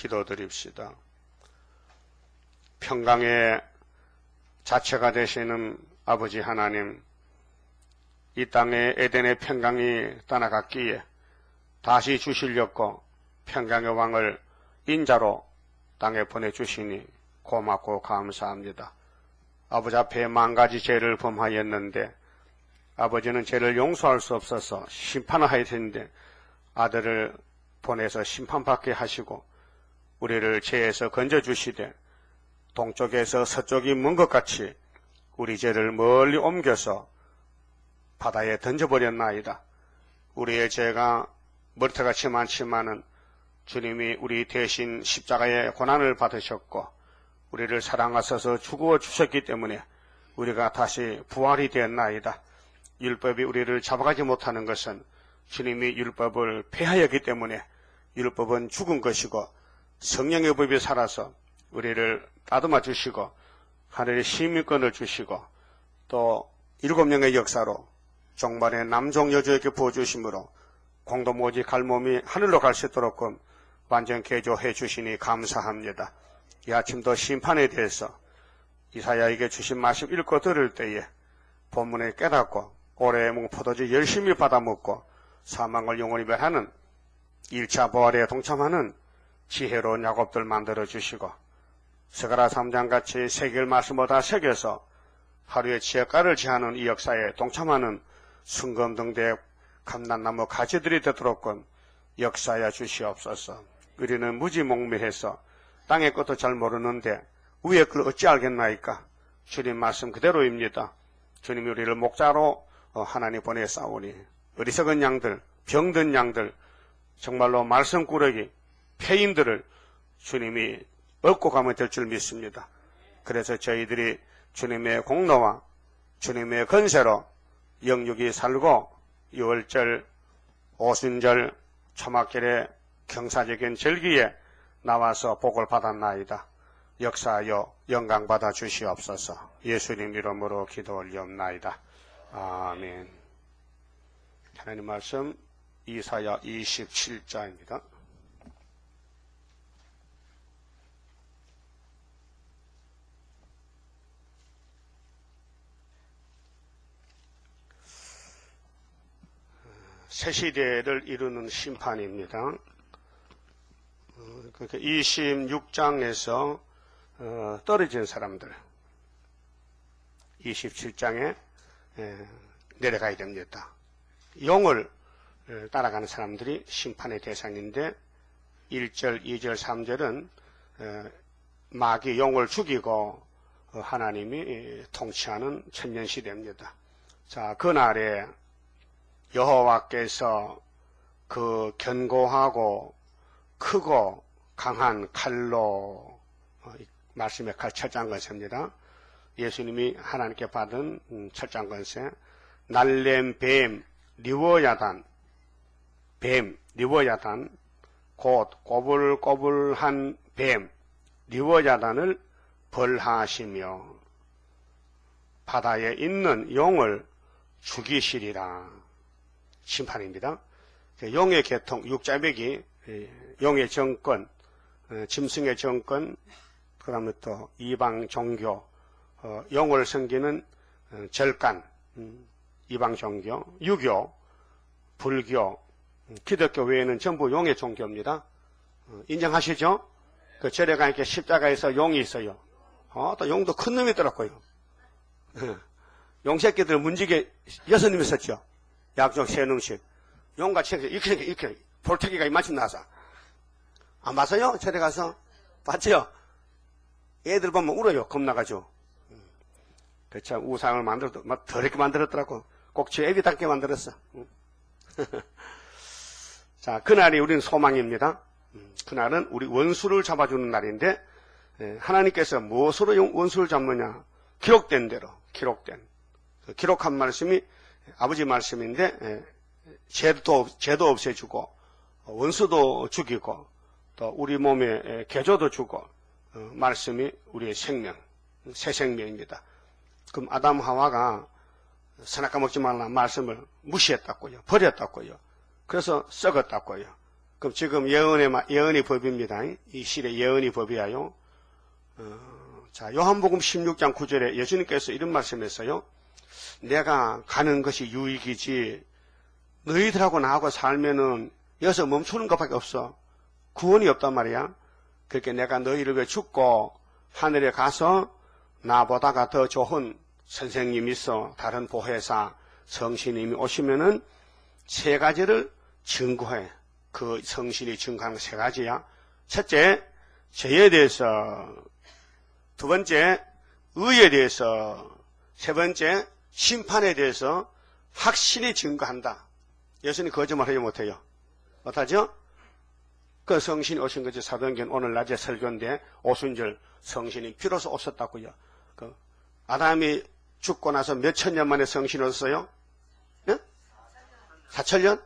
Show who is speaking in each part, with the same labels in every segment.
Speaker 1: 기도드립시다. 평강의 자체가 되시는 아버지 하나님, 이 땅에 에덴의 평강이 떠나갔기에 다시 주시려고 평강의 왕을 인자로 땅에 보내주시니 고맙고 감사합니다. 아버지 앞에 만가지 죄를 범하였는데 아버지는 죄를 용서할 수 없어서 심판을 하야 되는데 아들을 보내서 심판받게 하시고 우리를 죄에서 건져주시되 동쪽에서 서쪽이 먼 것 같이 우리 죄를 멀리 옮겨서 바다에 던져버렸나이다. 우리의 죄가 머리털같이 많지만은 주님이 우리 대신 십자가의 고난을 받으셨고 우리를 사랑하셔서 죽어 주셨기 때문에 우리가 다시 부활이 되었나이다. 율법이 우리를 잡아가지 못하는 것은 주님이 율법을 폐하였기 때문에 율법은 죽은 것이고 성령의 법이 살아서 우리를 따듬어 주시고 하늘의 시민권을 주시고 또 7명의 역사로 종말의 남종 여주에게 부어주심으로 공도 오직 갈몸이 하늘로 갈 수 있도록 완전 개조해 주시니 감사합니다. 이 아침도 심판에 대해서 이사야에게 주신 말씀 읽고 들을 때에 본문에 깨닫고 올해의 포도주 열심히 받아먹고 사망을 영원히 멸하는 1차 부활에 동참하는 지혜로운 야곱들 만들어 주시고 스가랴 3장같이 새길 말씀을 다 새겨서 하루의 지혜가를 지하는 이 역사에 동참하는 순금등대 감난나무 가지들이 되도록 역사하여 주시옵소서. 우리는 무지몽매해서 땅의 것도 잘 모르는데 위의 걸 어찌 알겠나이까? 주님 말씀 그대로입니다. 주님이 우리를 목자로 하나님 보내싸우니 어리석은 양들, 병든 양들, 정말로 말씀꾸러기, 폐인들을 주님이 얻고 가면 될 줄 믿습니다. 그래서 저희들이 주님의 공로와 주님의 건세로 영육이 살고 6월절, 오순절, 초막절의 경사적인 절기에 나와서 복을 받았나이다. 역사하여 영광받아 주시옵소서. 예수님 이름으로 기도 올리옵나이다. 아멘. 하나님 말씀 이사야 27장입니다. 새 시대를 이루는 심판입니다. 26장에서 떨어진 사람들 27장에 내려가야 됩니다. 용을 따라가는 사람들이 심판의 대상인데 1절, 2절, 3절은 마귀 용을 죽이고 하나님이 통치하는 천년시대입니다. 자, 그날에 여호와께서 그 견고하고 크고 강한 칼로 말씀의 칼 철장건세입니다. 예수님이 하나님께 받은 철장건세, 날렘 뱀 리워야단, 뱀 리워야단, 곧 꼬불꼬불한 뱀 리워야단을 벌하시며 바다에 있는 용을 죽이시리라. 심판입니다. 용의 계통, 육자맥이 용의 정권, 짐승의 정권, 그 다음에 또 이방 종교, 용을 섬기는 절간, 이방 종교, 유교, 불교, 기독교 외에는 전부 용의 종교입니다. 인정하시죠? 그 절에 가니까 십자가에서 용이 있어요. 또 용도 큰 놈이 있더라고요. 용 새끼들 문지게 6놈 있었죠. 약종 3놈씩. 용같이 이렇게 볼태기가 이만큼 나서. 안 봤어요? 절에 가서? 봤죠? 애들 보면 울어요. 겁나가지고. 그쵸. 우상을 만들어도, 막 더럽게 만들었더라고. 꼭 제 애비답게 만들었어. 자, 그날이 우린 소망입니다. 그날은 우리 원수를 잡아주는 날인데, 하나님께서 무엇으로 원수를 잡느냐? 기록된 대로, 기록한 말씀이 아버지 말씀인데, 죄도 없애주고, 원수도 죽이고, 또 우리 몸에 개조도 주고, 말씀이 우리의 생명, 새 생명입니다. 그럼 아담 하와가 선악과 먹지 말라 말씀을 무시했다고요. 버렸다고요. 그래서 썩었다고요. 그럼 지금 예언의 법입니다. 이 시대 예언의 법이야요. 자, 요한복음 16장 9절에 예수님께서 이런 말씀했어요. 내가 가는 것이 유익이지 너희들하고 나하고 살면은 여기서 멈추는 것밖에 없어. 구원이 없단 말이야. 그렇게 내가 너희를 위해 죽고 하늘에 가서 나보다가 더 좋은 선생님이 있어 다른 보혜사 성신님이 오시면은 세 가지를 증거해. 그 성신이 증거하는 세 가지야. 첫째, 죄에 대해서. 두 번째, 의에 대해서. 세 번째, 심판에 대해서 확실히 증거한다. 예수님 거짓말하지 못해요. 못하죠? 그 성신이 오신 것이 사도행전 오늘 낮에 설교인데 오순절 성신이 비로소 오셨다고요. 그 아담이 죽고 나서 몇 천 년 만에 성신이 오셨어요? 예? 4천년?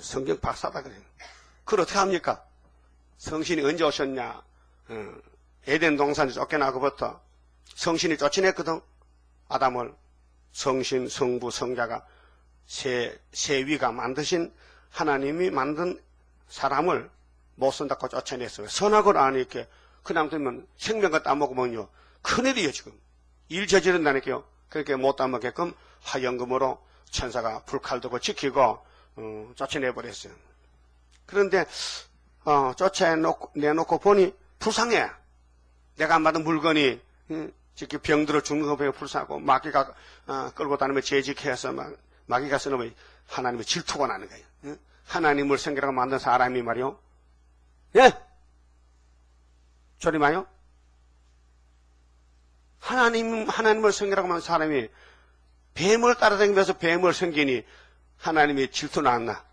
Speaker 1: 성경 박사다 그래요. 그걸 어떻게 합니까? 성신이 언제 오셨냐? 에덴 동산에 쫓겨나고부터 성신이 쫓아냈거든. 아담을 성신, 성부, 성자가 세위가 만드신 하나님이 만든 사람을 못 쓴다고 쫓아냈어요. 선악을 아니까 그냥 되면 생명과 따먹으면요 큰일이에요. 지금 일 저지른다니까요. 그렇게 못 따먹게끔 화연금으로 천사가 불칼 들고 지키고 쫓아내버렸어요. 그런데 쫓아내놓고 보니 불쌍해. 내가 안 받은 물건이 지금 병들어 죽는 거 보면 불쌍하고 마귀가 끌고 다니면 재직해서 마귀가 쓰는 하나님의 질투가 나는 거예요. 하나님을 생각하고 만든 사람이 말이요. 예? 저리 마요? 하나님을 생각하고 만든 사람이 뱀을 따라다니면서 뱀을 섬기니 하나님이 질투 나왔나?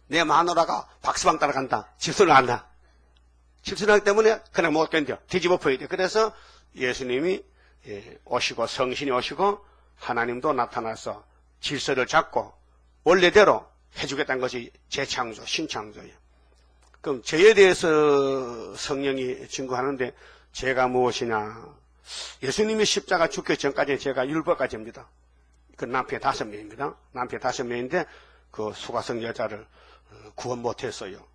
Speaker 1: 내 마누라가 박스방 따라간다. 질투 나왔나? 질투 나기 때문에 그냥 못 견뎌. 뒤집어 버려야 돼. 그래서 예수님이 오시고 성신이 오시고 하나님도 나타나서 질서를 잡고 원래대로 해주겠다는 것이 재창조, 신창조예요. 그럼 죄에 대해서 성령이 증거하는데 죄가 무엇이냐? 예수님이 십자가 죽기 전까지 죄가 율법까지입니다. 그 남편 5명입니다. 남편 5명인데 그 수가성 여자를 구원 못했어요.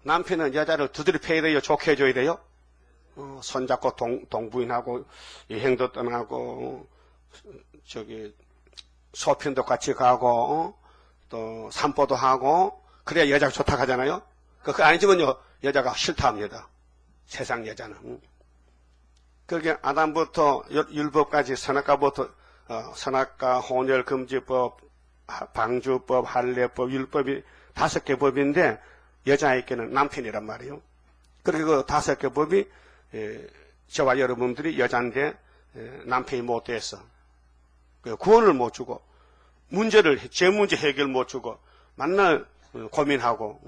Speaker 1: 남편은 여자를 두드려 패야 돼요? 좋게 해줘야 돼요? 손잡고 동부인하고 여행도 떠나고 소편도 같이 가고 또 산보도 하고 그래야 여자가 좋다고 하잖아요. 그거 아니지만요 여자가 싫다 합니다. 세상 여자는. 그렇게 아담부터 율법까지 선악과부터 선악과 혼혈금지법 방주법 할례법 율법이 5개 법인데 여자에게는 남편이란 말이에요. 그리고 5개 법이 저와 여러분들이 여자인데 남편이 못 돼서 구원을 못 주고 제 문제 해결 못 주고 맨날 고민하고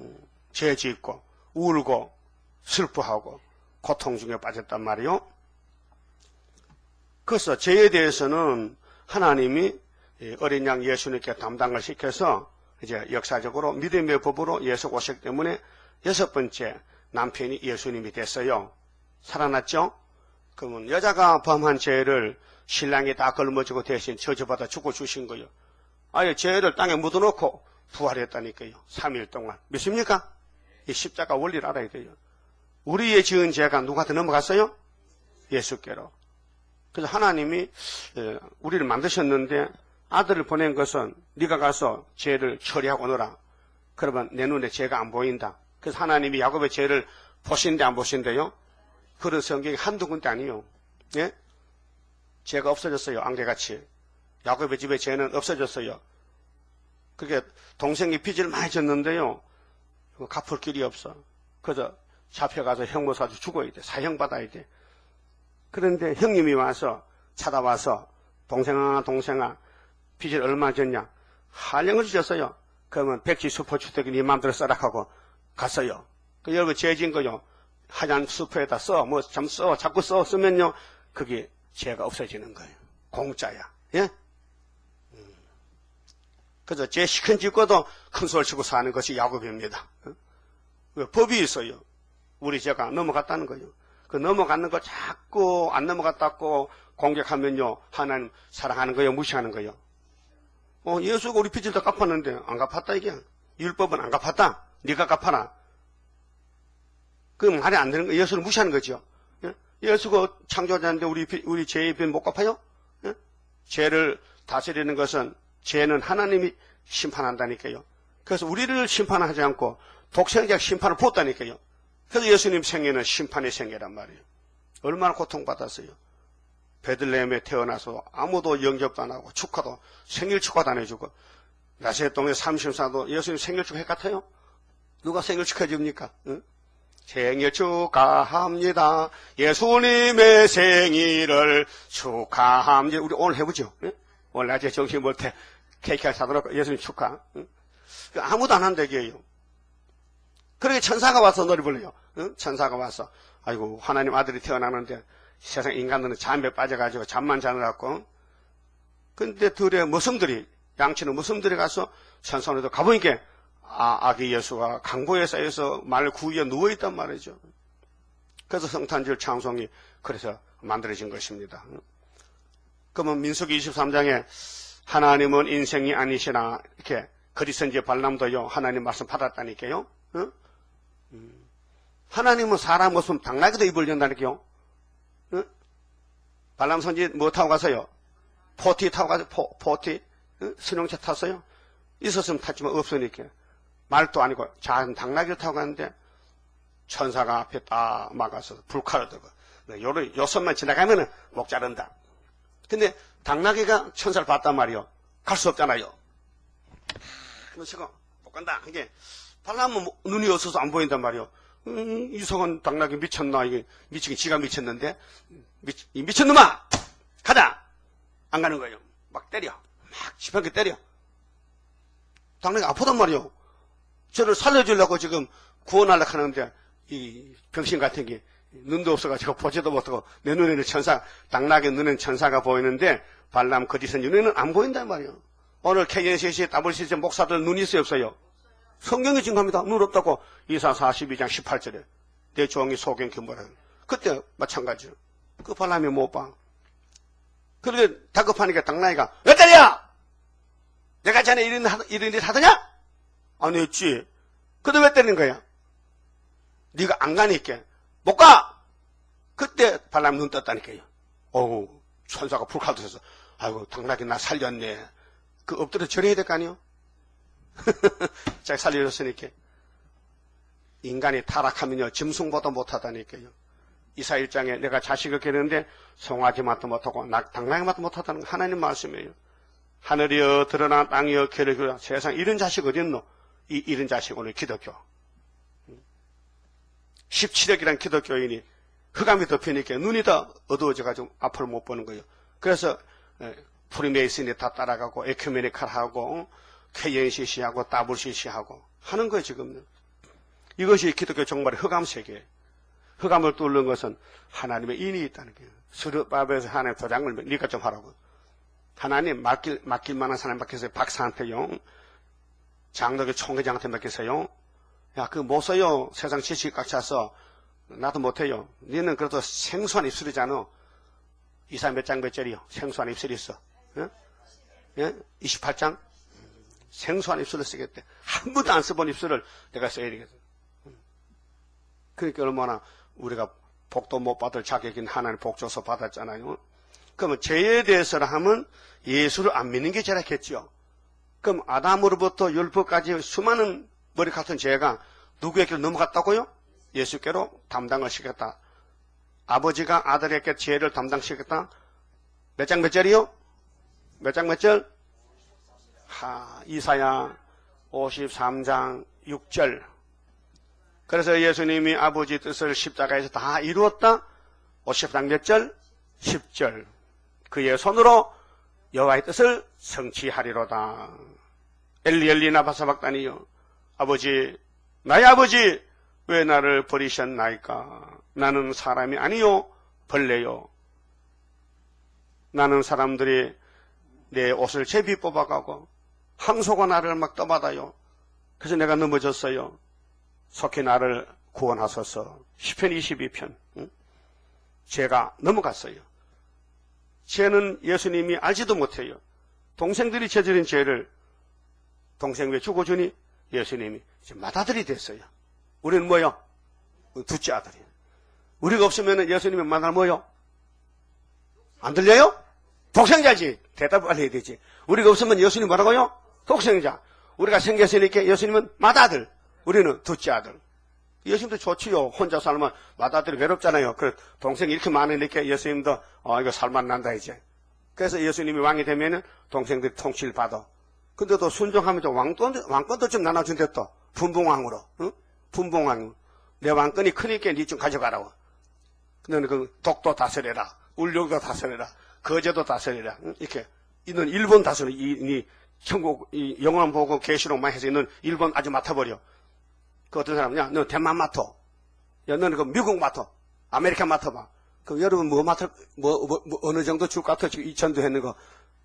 Speaker 1: 죄 짓고 울고 슬퍼하고 고통 중에 빠졌단 말이에요. 그래서 죄에 대해서는 하나님이 어린 양 예수님께 담당을 시켜서 이제 역사적으로 믿음의 법으로 예수 오셨기 때문에 6번째 남편이 예수님이 됐어요. 살아났죠? 그러면 여자가 범한 죄를 신랑이 다 걸머지고 대신 저주받아 죽고 주신 거예요. 아예 죄를 땅에 묻어놓고 부활했다니까요. 3일 동안. 믿습니까? 이 십자가 원리를 알아야 돼요. 우리의 지은 죄가 누구한테 넘어갔어요? 예수께로. 그래서 하나님이 우리를 만드셨는데 아들을 보낸 것은 네가 가서 죄를 처리하고 오너라. 그러면 내 눈에 죄가 안 보인다. 그래서 하나님이 야곱의 죄를 보신대 안 보신대요? 그런 성경이 한두 군데 아니에요. 예? 죄가 없어졌어요. 안개같이. 야곱의 집에 죄는 없어졌어요. 그게 동생이 빚을 많이 졌는데요. 갚을 길이 없어. 그래서 잡혀가서 형무사도 죽어야 돼. 사형받아야 돼. 그런데 형님이 와서 찾아와서 동생아 빚을 얼마 졌냐? 한량을 주셨어요. 그러면 백지 수포주택이 네 마음대로 써라 하고 갔어요. 그 여러분 죄진 거요. 하얀 수포에다 자꾸 쓰면요. 그게 죄가 없어지는 거예요. 공짜야. 예? 그래서 죄 시큰 짓고도 큰 소리 치고 사는 것이 야곱입니다. 법이 있어요. 우리 죄가 넘어갔다는 거예요. 그 넘어가는 거 자꾸 안 넘어갔다고 공격하면요. 하나님 사랑하는 거예요? 무시하는 거예요? 예수가 우리 빚을 다 갚았는데 안 갚았다 이게. 율법은 안 갚았다. 네가 갚아라. 그 말이 안 되는 거, 예수를 무시하는 거죠. 예? 예수가 창조자인데 우리 죄의 빚 못 갚아요? 예? 죄를 다스리는 것은 죄는 하나님이 심판한다니까요. 그래서 우리를 심판하지 않고 독생자가 심판을 부었다니까요. 그래서 예수님 생애는 심판의 생애란 말이에요. 얼마나 고통받았어요. 베들레헴에 태어나서 아무도 영접도 안 하고 축하도 생일 축하도 안 해주고 나세렛 동네 30사도 예수님 생일 축하해 같아요? 누가 생일 축하해 줍니까? 응? 생일 축하합니다. 예수님의 생일을 축하합니다. 우리 오늘 해보죠. 응? 오늘 낮에 정신 볼 때 케이크 사도록 예수님 축하. 응? 아무도 안 한다 이게요. 그렇게 천사가 와서 노래 불러요. 응? 천사가 와서 아이고 하나님 아들이 태어나는데 세상 인간들은 잠에 빠져가지고 잠만 자느라고. 근데 들의 머슴들이 양치는 머슴들이 가서 천사원에도 가보니까 아기 예수가 강보에 쌓여서 말 구위에 누워있단 말이죠. 그래서 성탄절 찬송이 그래서 만들어진 것입니다. 그러면 민수기 23장에 하나님은 인생이 아니시나 이렇게 거짓선지 발람도요 하나님 말씀 받았다니까요. 응? 하나님은 사람 없으면 당나귀도 입을 연다니까요. 응? 발람 선지 뭐 타고 가서요? 포티 타고 가서 포티 응? 승용차 탔어요. 있었으면 탔지만 없으니까 말도 아니고 작은 당나귀를 타고 가는데 천사가 앞에 딱 막아서 불칼을 들고 요선만 지나가면은 목 자른다. 근데 당나귀가 천사를 봤단 말이요. 갈 수 없잖아요. 그래서 못 간다. 이게 발람은 눈이 없어서 안 보인단 말이요. 이성은 당나귀 미쳤나? 이게 미치긴 지가 미쳤는데 미쳤놈아 가자. 안 가는 거예요. 막 때려. 막 지팡이 때려. 당나귀 아프단 말이요. 저를 살려주려고 지금 구원하려고 하는데 이 병신 같은 게 눈도 없어가지고 보지도 못하고 내 눈에는 당나귀 눈에는 천사가 보이는데 발람 거짓은 눈에는 안 보인단 말이에요. 오늘 KNCC WCC 목사들 눈이 있어요 없어요? 성경이 증거합니다. 눈 없다고 이사 42장 18절에 내 종이 소경 규모라는 그때 마찬가지죠. 그 발람이 못 봐. 그렇게 다급하니까 당나귀가 왜 때려? 내가 전에 이런 일 하더냐? 안 했지. 근데 왜 때리는 거야? 네가 안 가니까 못 가. 그때 발람 눈 떴다니까요. 어우 천사가 불칼 들어서 아이고 당나귀 나 살렸네. 그 엎드려 절해야 될 거 아니요? 자기 살려줬으니까. 인간이 타락하면요 짐승보다 못하다니까요. 이사 1장에 내가 자식을 기르는데 송아지 맛도 못하고 당나귀 맛도 못하다는 하나님 말씀이에요. 하늘이여 드러나 땅이여 개를 주라. 세상 이런 자식 어디 있노? 이런 자식 오늘 기독교 17억이란 기독교인이 흑암이 덮이니까 눈이 다 어두워져가지고 앞을 못 보는 거예요. 그래서 프리메이슨이 다 따라가고 에큐메니칼하고 KNCC하고 WCC하고 하는 거예요 지금. 이것이 기독교 정말 흑암 세계예요. 흑암을 뚫는 것은 하나님의 인이 있다는 거예요. 수르바벨에서 하나님 도장을 니가 좀 하라고. 하나님 맡길 만한 사람 맡기세요. 박사한테요. 장로교 총회장한테 맡기세요. 야, 그거 못 써요. 세상 지식 꽉 차서. 나도 못해요. 니는 그래도 생소한 입술이잖아. 이사 몇 장 몇 절이요? 생소한 입술이 있어. 예? 예? 28장? 생소한 입술을 쓰겠대. 한 번도 안 써본 입술을 내가 써야 되겠어. 그러니까 얼마나 우리가 복도 못 받을 자격인 하나님 복 줘서 받았잖아요. 그러면 죄에 대해서라 하면 예수를 안 믿는 게 죄라겠죠. 그럼 아담으로부터 율법까지 수많은 머리 같은 죄가 누구에게로 넘어갔다고요? 예수께로 담당을 시켰다. 아버지가 아들에게 죄를 담당시켰다. 몇 장 몇 절이요? 몇 장 몇 절? 이사야 53장 6절. 그래서 예수님이 아버지 뜻을 십자가에서 다 이루었다. 50장 몇 절? 10절. 그의 손으로 여호와의 뜻을 성취하리로다. 엘리 나바사박다니요. 아버지, 나의 아버지, 왜 나를 버리셨나이까? 나는 사람이 아니요, 벌레요. 나는 사람들이 내 옷을 제비 뽑아가고 항소가 나를 막 떠받아요. 그래서 내가 넘어졌어요. 속히 나를 구원하소서. 시편 22편. 응? 죄가 넘어갔어요. 죄는 예수님이 알지도 못해요. 동생들이 저지른 죄를 동생 왜 죽어주니? 예수님이 이제 맏아들이 됐어요. 우리는 뭐요? 둘째 아들이에요. 우리가 없으면 예수님이 만날 뭐요? 안 들려요? 독생자지. 대답을 빨리 해야 되지. 우리가 없으면 예수님 뭐라고요? 독생자. 우리가 생겼으니까 예수님은 맏아들. 우리는 둘째 아들. 예수님도 좋지요. 혼자 살면 맏아들이 외롭잖아요. 그 동생이 이렇게 많으니까 예수님도 이거 살만난다 이제. 그래서 예수님이 왕이 되면은 동생들이 통치를 받아. 근데도 순종하면 또 왕권도 좀 나눠준대 또. 분봉왕으로. 응? 분봉왕. 내 왕권이 크니까 니 좀 가져가라고. 너는 그 독도 다스려라. 울릉도 다스려라. 거제도 다스려라. 응? 이렇게. 이는 일본 다스려. 이 천국, 영원 보고 계시록만 해서 이는 일본 아주 맡아버려. 그 어떤 사람이냐? 너 대만 맡아. 야, 너는 그 미국 맡아. 아메리카 맡아봐. 그 여러분 뭐 맡을, 어느 정도 줄 것 같아? 지금 이천도 했는 거.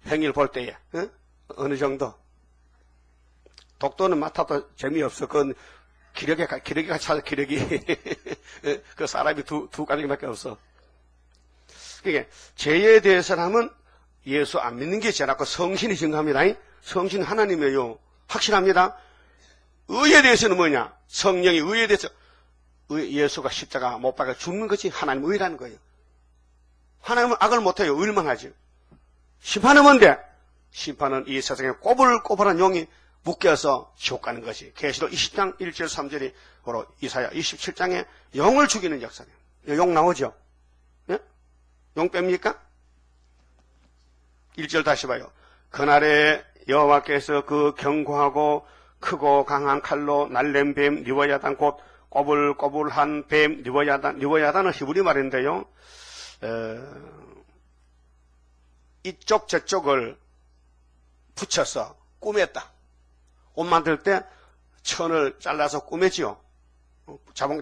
Speaker 1: 행일 볼 때에. 응? 어느 정도. 독도는 맡아도 재미없어. 그건 기러기가 찾아, 기러기. 그 사람이 두 가지밖에 없어. 그게 죄에 대해서 하면 예수 안 믿는 게 죄라고 성신이 증거합니다. 성신 하나님이에요. 확실합니다. 의에 대해서는 뭐냐? 성령이 의에 대해서 예수가 십자가 못 박아 죽는 것이 하나님 의라는 거예요. 하나님은 악을 못해요. 의만 하지. 심판은 뭔데? 심판은 이 세상에 꼬불꼬불한 용이 묶여서 지옥 가는 것이 계시록 20장 1절 3절이 바로 이사야 27장에 용을 죽이는 역사예요. 용 나오죠? 예? 용 뺍니까? 1절 다시 봐요. 그날에 여호와께서 그 견고하고 크고 강한 칼로 날랜 뱀 리워야단 곧 꼬불꼬불한 뱀 리워야단은 히브리 말인데요. 이쪽 저쪽을 붙여서 꾸몄다. 옷 만들 때 천을 잘라서 꾸몄지요.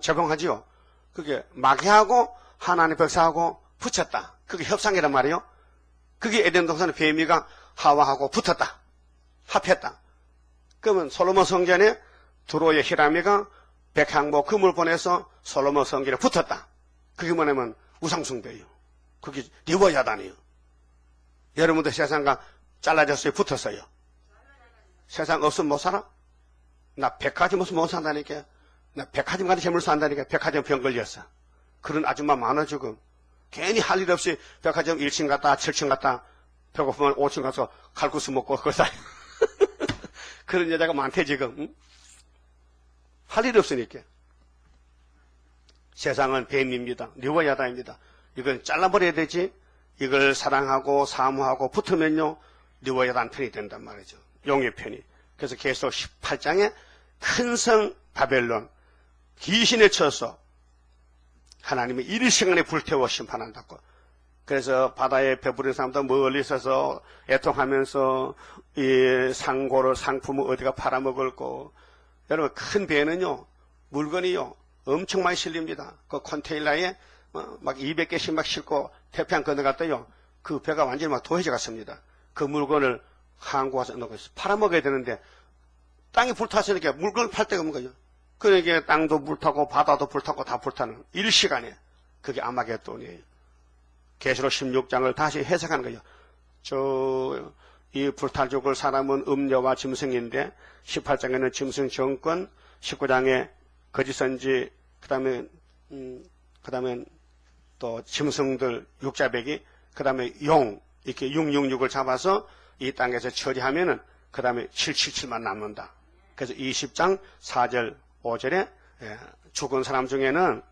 Speaker 1: 재봉하지요. 그게 마개하고 하나님 백사하고 붙였다. 그게 협상이란 말이에요. 그게 에덴 동산의 뱀이가 하와하고 붙었다. 합했다. 그러면 솔로몬 성전에 두로의 히라미가 백항모 금을 보내서 솔로몬 성전에 붙었다. 그게 뭐냐면 우상숭배예요. 그게 리워야단이에요. 여러분도 세상과 잘라졌어요? 붙었어요? 세상 없으면 못 살아? 나 백화점 없으면 못 산다니까. 나 백화점 가는 재물 산다니까. 백화점 병 걸렸어. 그런 아줌마 많아 지금. 괜히 할 일 없이 백화점 1층 갔다 7층 갔다 배고프면 5층 가서 칼국수 먹고 그러다. 그런 여자가 많대 지금. 응? 할 일 없으니까. 세상은 뱀입니다. 리워야다입니다. 이건 잘라버려야 되지. 이걸 사랑하고 사모하고 붙으면요 리워야단 편이 된단 말이죠. 용의 편이. 그래서 계속 18장에 큰 성 바벨론 귀신에 쳐서 하나님이 일시간에 불태워 심판한다고. 그래서 바다에 배부른 사람도 멀리 있어서 애통하면서 이 상품을 어디가 팔아먹을 거. 여러분 큰 배는요 물건이요 엄청 많이 실립니다. 그 컨테이너에 막 200개씩 막 싣고 태평양 건너갔더요 그 배가 완전히 막 도해져 갔습니다. 그 물건을 한국 와서 넣고 팔아먹어야 되는데 땅이 불탔으니까 물건을 팔 데가 없는 거죠. 그러니까 땅도 불타고 바다도 불타고 다 불타는 일시간에 그게 아마겟돈이에요. 계시록 16장을 다시 해석하는 거예요. 이 불탈 죽을 사람은 음녀와 짐승인데 18장에는 짐승 정권, 19장에 거짓 선지, 그다음에 또 짐승들 육자배기, 그다음에 용 이렇게 666을 잡아서 이 땅에서 처리하면은 그다음에 777만 남는다. 그래서 20장 4절 5절에 죽은 사람 중에는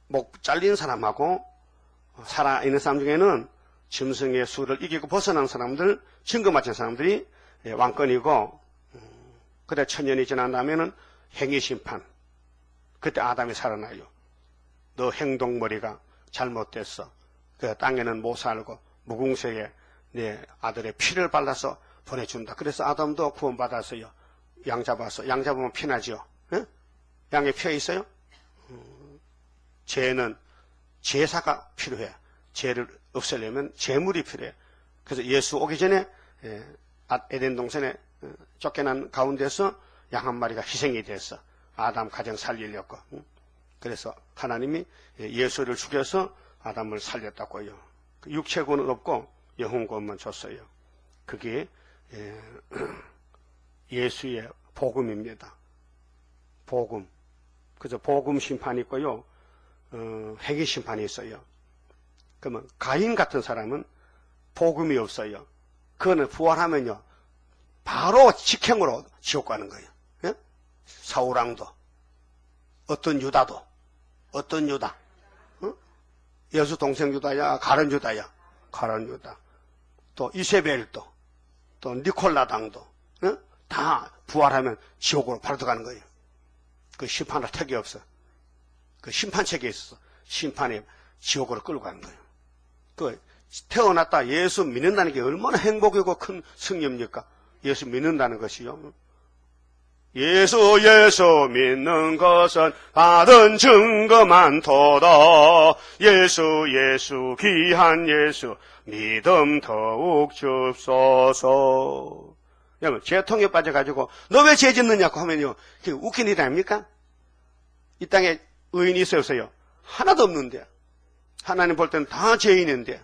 Speaker 1: 목 잘린 사람하고 살아있는 사람 중에는 짐승의 수를 이기고 벗어난 사람들, 증거 맞춘 사람들이 왕권이고, 그때 1000년이 지난 다음에는 행위심판. 그때 아담이 살아나요. 너 행동머리가 잘못됐어. 그 땅에는 못 살고 무궁색에 내 아들의 피를 발라서 보내준다. 그래서 아담도 구원받았어요. 양 잡아서. 양 잡으면 피나죠. 예? 양에 피가 있어요? 죄는 제사가 필요해. 죄를 없애려면 제물이 필요해. 그래서 예수 오기 전에 에덴 동산에 쫓겨난 가운데서 양 한 마리가 희생이 됐어. 아담 가정 살리려고. 그래서 하나님이 예수를 죽여서 아담을 살렸다고요. 육체구는 없고 영혼구원만 줬어요. 그게 예수의 복음입니다. 복음. 그래서 복음 심판이 있고요. 회개 심판이 있어요. 그러면 가인 같은 사람은 복음이 없어요. 그거는 부활하면요. 바로 직행으로 지옥 가는 거예요. 예? 사울왕도, 어떤 유다도, 어떤 유다, 예수 동생 유다야, 가룟 유다야, 가룟 유다, 또 이세벨도, 또 니콜라당도, 다 부활하면 지옥으로 바로 들어가는 거예요. 그 심판할 턱이 없어. 그 심판책에 있어서 심판이 지옥으로 끌고 가는 거예요. 그 태어났다 예수 믿는다는 게 얼마나 행복이고 큰 승리입니까? 예수 믿는다는 것이요. 예수 믿는 것은 받은 증거 많도다. 예수 귀한 예수 믿음 더욱 줍소서. 여러분 죄통에 빠져가지고 너 왜 죄 짓느냐고 하면요, 그게 웃긴 일 아닙니까? 이 땅에 의인이 있어요 없어요? 하나도 없는데, 하나님 볼 때는 다 죄인인데,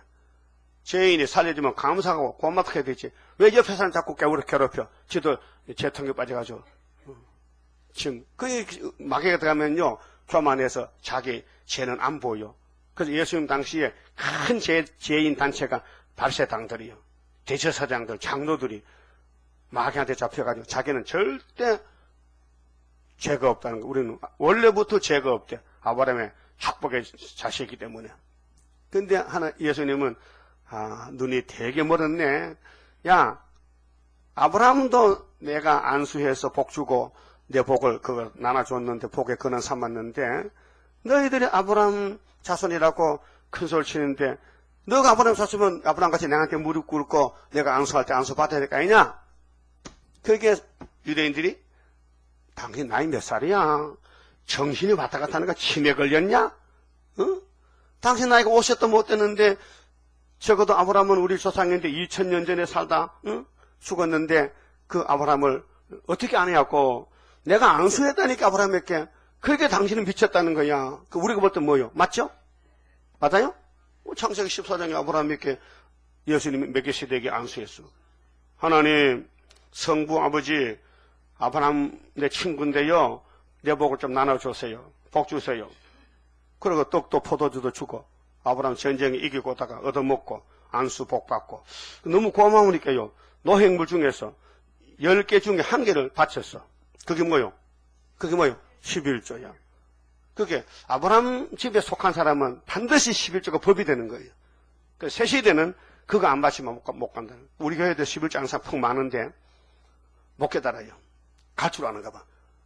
Speaker 1: 죄인이 살려주면 감사하고 고맙게 해야 되지. 왜 옆에 사람 자꾸 괴롭혀? 지도 죄통에 빠져가지고. 지금 그 마귀가 들어가면요, 교만해서 자기 죄는 안 보여. 그래서 예수님 당시에 큰 죄인 단체가 바리새당들이요, 대제사장들, 장로들이 마귀한테 잡혀가지고 자기는 절대 죄가 없다는 거. 우리는 원래부터 죄가 없대. 아브라함의 축복의 자식이기 때문에. 근데 예수님은 눈이 되게 멀었네. 야, 아브라함도 내가 안수해서 복 주고 내 복을 그걸 나눠줬는데, 복에 근원 삼았는데, 너희들이 아브라함 자손이라고 큰 소리 치는데, 너가 아브라함 자손이면 아브라함같이 내한테 무릎 꿇고 내가 안수할 때 안수 받아야 될 거 아니냐? 그게 유대인들이, 당신 나이 몇 살이야? 정신이 왔다 갔다 하는 거 치매 걸렸냐? 어? 당신 나이가 50도 못 되는데, 적어도 아브라함은 우리 조상인데 2000년 전에 살다 죽었는데, 그 아브라함을 어떻게 안 해갖고 내가 안수했다니까 아브라함에게. 그렇게 당신은 미쳤다는 거야. 그 우리가 볼 때 뭐요? 맞죠? 맞아요? 창세기 14장에 아브라함에게 예수님이 멜기세덱에게 안수했어. 하나님, 성부 아버지 아브라함 내 친구인데요, 내 복을 좀 나눠주세요. 복 주세요. 그리고 떡도 포도주도 주고 아브라함 전쟁에 이기고 오다가 얻어먹고 안수 복 받고. 너무 고마우니까요, 노획물 중에서 10개 중에 1개를 바쳤어. 그게 뭐요? 11조야. 그게 아브라함 집에 속한 사람은 반드시 11조가 법이 되는 거예요. 그 새 시대는 그거 안 바치면 못 간다. 우리 교회도 11조 항상 푹 많은데 못 깨달아요. 갈 줄 아는가 봐.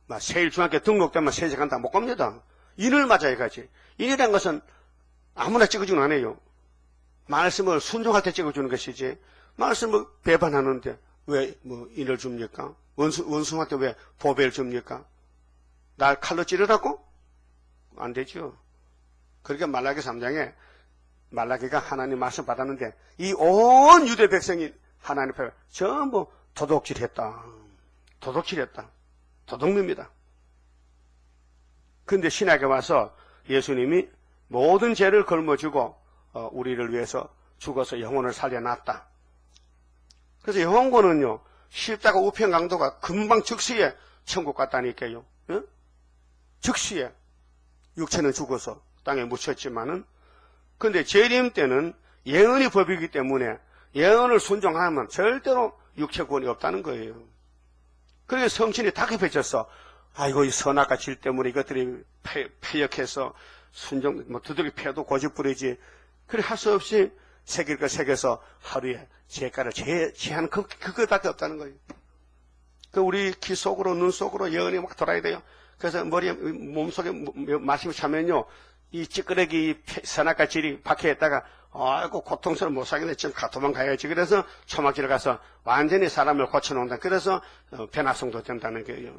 Speaker 1: 막 세일 중학교 등록되면 세제 간다 못 갑니다. 인을 맞아야 가지. 인이라는 것은 아무나 찍어주는 안 해요. 말씀을 순종할 때 찍어주는 것이지, 말씀을 배반하는데 왜 인을 줍니까? 원숭한테 왜 보배를 줍니까? 날 칼로 찌르라고? 안 되죠. 그러니까 말라기 3장에 말라기가 하나님 말씀 받았는데 이 온 유대 백성이 하나님 앞에 전부 도둑질했다. 도둑놈입니다. 근데 신약에 와서 예수님이 모든 죄를 걸머쥐고 우리를 위해서 죽어서 영혼을 살려놨다. 그래서 영혼권은요, 십자가 우편 강도가 금방 즉시에 천국 갔다니까요. 예? 즉시에. 육체는 죽어서 땅에 묻혔지만은, 근데 재림 때는 예언이 법이기 때문에 예언을 순종하면 절대로 육체권이 없다는 거예요. 그래서 성신이 다급해졌어. 아이고, 이 선악과 질 때문에 이것들이 패역해서 순종, 두들기 패도 고집부리지. 그래 할 수 없이 새길 거 새겨서 하루에 죄가를 제한 그것밖에 없다는 거예요. 그 우리 귀 속으로 눈 속으로 예언이 막 돌아야 돼요. 그래서 머리에 몸속에 말씀이 차면요, 이 찌끄레기 선악과 질이 박혀 있다가 아이고 고통스러워 못 살겠네, 지금 도망가야지. 그래서 초막지를 가서 완전히 사람을 고쳐놓는다. 그래서 변화성도 된다는 거예요.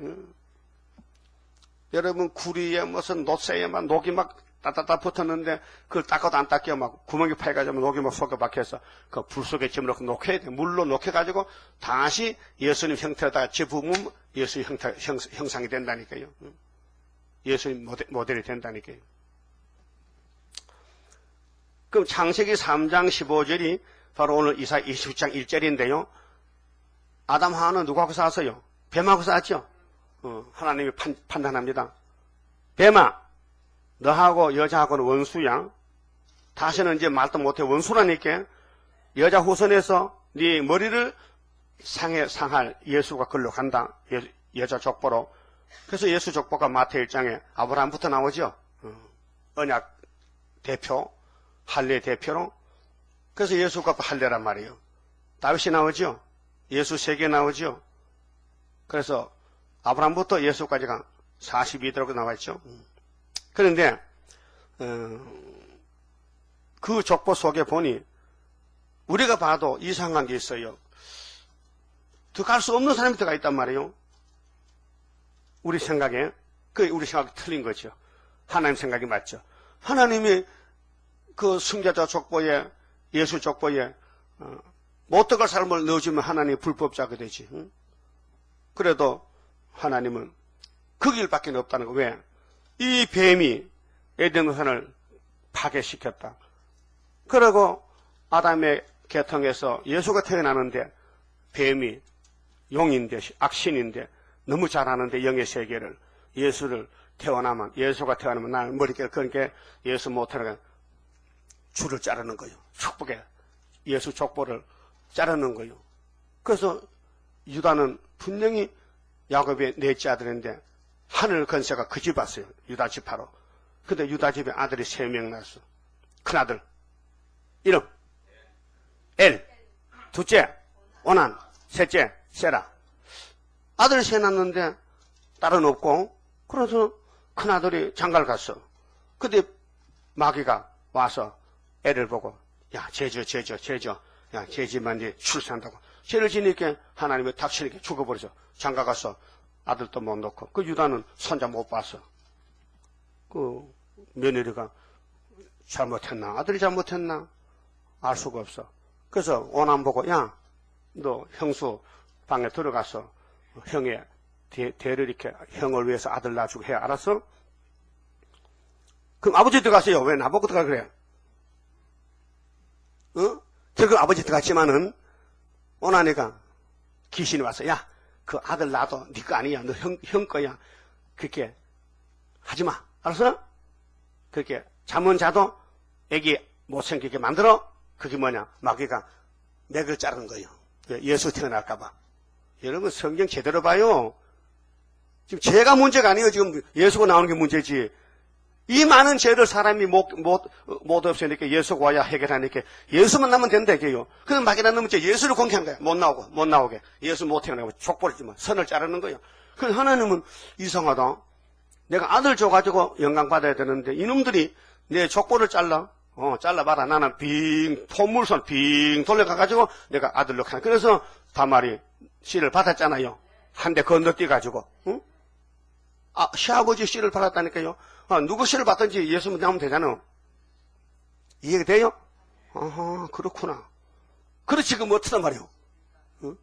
Speaker 1: 여러분 구리에 무슨 노쇠에만 녹이 막 따따따 붙었는데 그걸 닦아도 안 닦여 막 구멍이 파여가지고 녹이 막 속에 박혀서 그 불 속에 집어넣고 녹여야 돼. 물로 녹여가지고 다시 예수님 형태로다가 집으면 예수님 형상이 된다니까요. 예수님 모델이 된다니까요. 그럼 창세기 3장 15절이 바로 오늘 이사야 29장 1절인데요. 아담 하와는 누구하고 싸웠어요? 뱀하고 싸웠죠? 하나님이 판단합니다. 뱀아, 너하고 여자하고는 원수야. 다시는 이제 말도 못해. 원수라니까. 여자 후손에서 네 머리를 상할 예수가 글로 간다. 여자 족보로. 그래서 예수 족보가 마태 1장에 아브라함부터 나오죠. 언약 대표, 할례 대표로. 그래서 예수가 할례란 말이에요. 다윗이 나오죠. 예수 세계 나오죠. 그래서 아브라함부터 예수까지가 42대라고 나와 있죠. 그런데 그 족보 속에 보니 우리가 봐도 이상한 게 있어요. 들어갈 수 없는 사람이 들어가 있단 말이에요. 우리 생각에. 우리 생각이 틀린 거죠. 하나님 생각이 맞죠. 하나님이 그 승자자 족보에, 예수 족보에 못 들어갈 사람을 넣어주면 하나님이 불법자가 되지. 그래도 하나님은 그 길밖에 없다는 거. 왜? 이 뱀이 에덴 동산을 파괴시켰다. 그리고 아담의 계통에서 예수가 태어나는데 뱀이 용인데, 악신인데, 너무 잘하는데 영의 세계를, 예수가 태어나면 날 머리결 그러니까 예수 못하는 줄을 자르는 거예요. 축복에 예수 족보를 자르는 거예요. 그래서 유다는 분명히 야곱의 넷째 아들인데 하늘 건세가 그 집 왔어요. 유다 지파로. 근데 유다 집에 아들이 3명 낳았어. 큰아들 이름 엘, 둘째 오난, 셋째 세라. 아들을 세 낳았는데 딸은 없고, 그래서 큰아들이 장가를 갔어. 근데 마귀가 와서 애를 보고, 야, 제져. 야, 제지만 이제 출산한다고. 죄를 지니까 하나님이 닥치니까 죽어버려서 장가 가서 아들도 못 놓고. 그 유다는 손자 못 봤어. 그 며느리가 잘못했나? 아들이 잘못했나? 알 수가 없어. 그래서 오남 보고, 야, 너 형수 방에 들어가서 형의 대를 이렇게 형을 위해서 아들 낳아주고 해. 알았어? 그럼 아버지 들어가세요. 왜 나보고 들어가 그래? 그 아버지 들어갔지만은 오나니까 귀신이 와서, 야, 그 아들 낳아도 네 거 아니야. 너 형 거야. 그렇게 하지 마. 알았어? 그렇게 잠은 자도 애기 못생기게 만들어. 그게 뭐냐? 마귀가 맥을 자른 거예요. 예수 태어날까봐. 여러분 성경 제대로 봐요. 지금 죄가 문제가 아니에요. 지금 예수가 나오는 게 문제지. 이 많은 죄를 사람이 못 없애니까 예수가 와야 해결하니까 예수만 나면 된다 이게요. 그럼 마귀는 문제 예수를 공개한 거야. 못 나오게. 예수 못 태어나고 족보를 주면 선을 자르는 거예요. 그럼 하나님은 이상하다. 내가 아들 줘가지고 영광 받아야 되는데 이놈들이 내 족보를 잘라봐라. 나는 포물선 돌려가가지고 내가 아들로 가는. 그래서 다말이 씨를 받았잖아요. 한 대 건너뛰어가지고. 응? 시아버지 씨를 받았다니까요. 누구 씨를 받든지 예수 믿으면 되잖아요. 이해가 돼요? 아하, 그렇구나. 그래, 지금 어쩌단 말이에요. 응?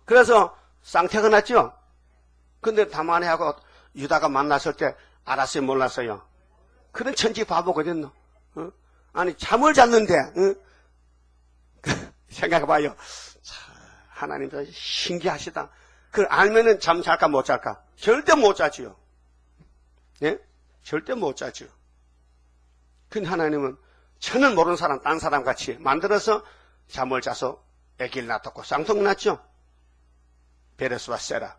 Speaker 1: 그래서 쌍태가 났죠? 근데 다만이하고 유다가 만났을 때 알았어요, 몰랐어요? 그런 천지 바보가 됐노? 응? 아니, 잠을 잤는데, 응? 생각해봐요. 하나님 신기하시다. 그걸 알면은 잠 잘까 못 잘까? 절대 못 자지요. 예? 절대 못 자지요. 근데 하나님은 천을 모르는 사람, 딴 사람 같이 만들어서 잠을 자서 아기를 낳았고 쌍둥이 낳았죠. 베레스와 세라.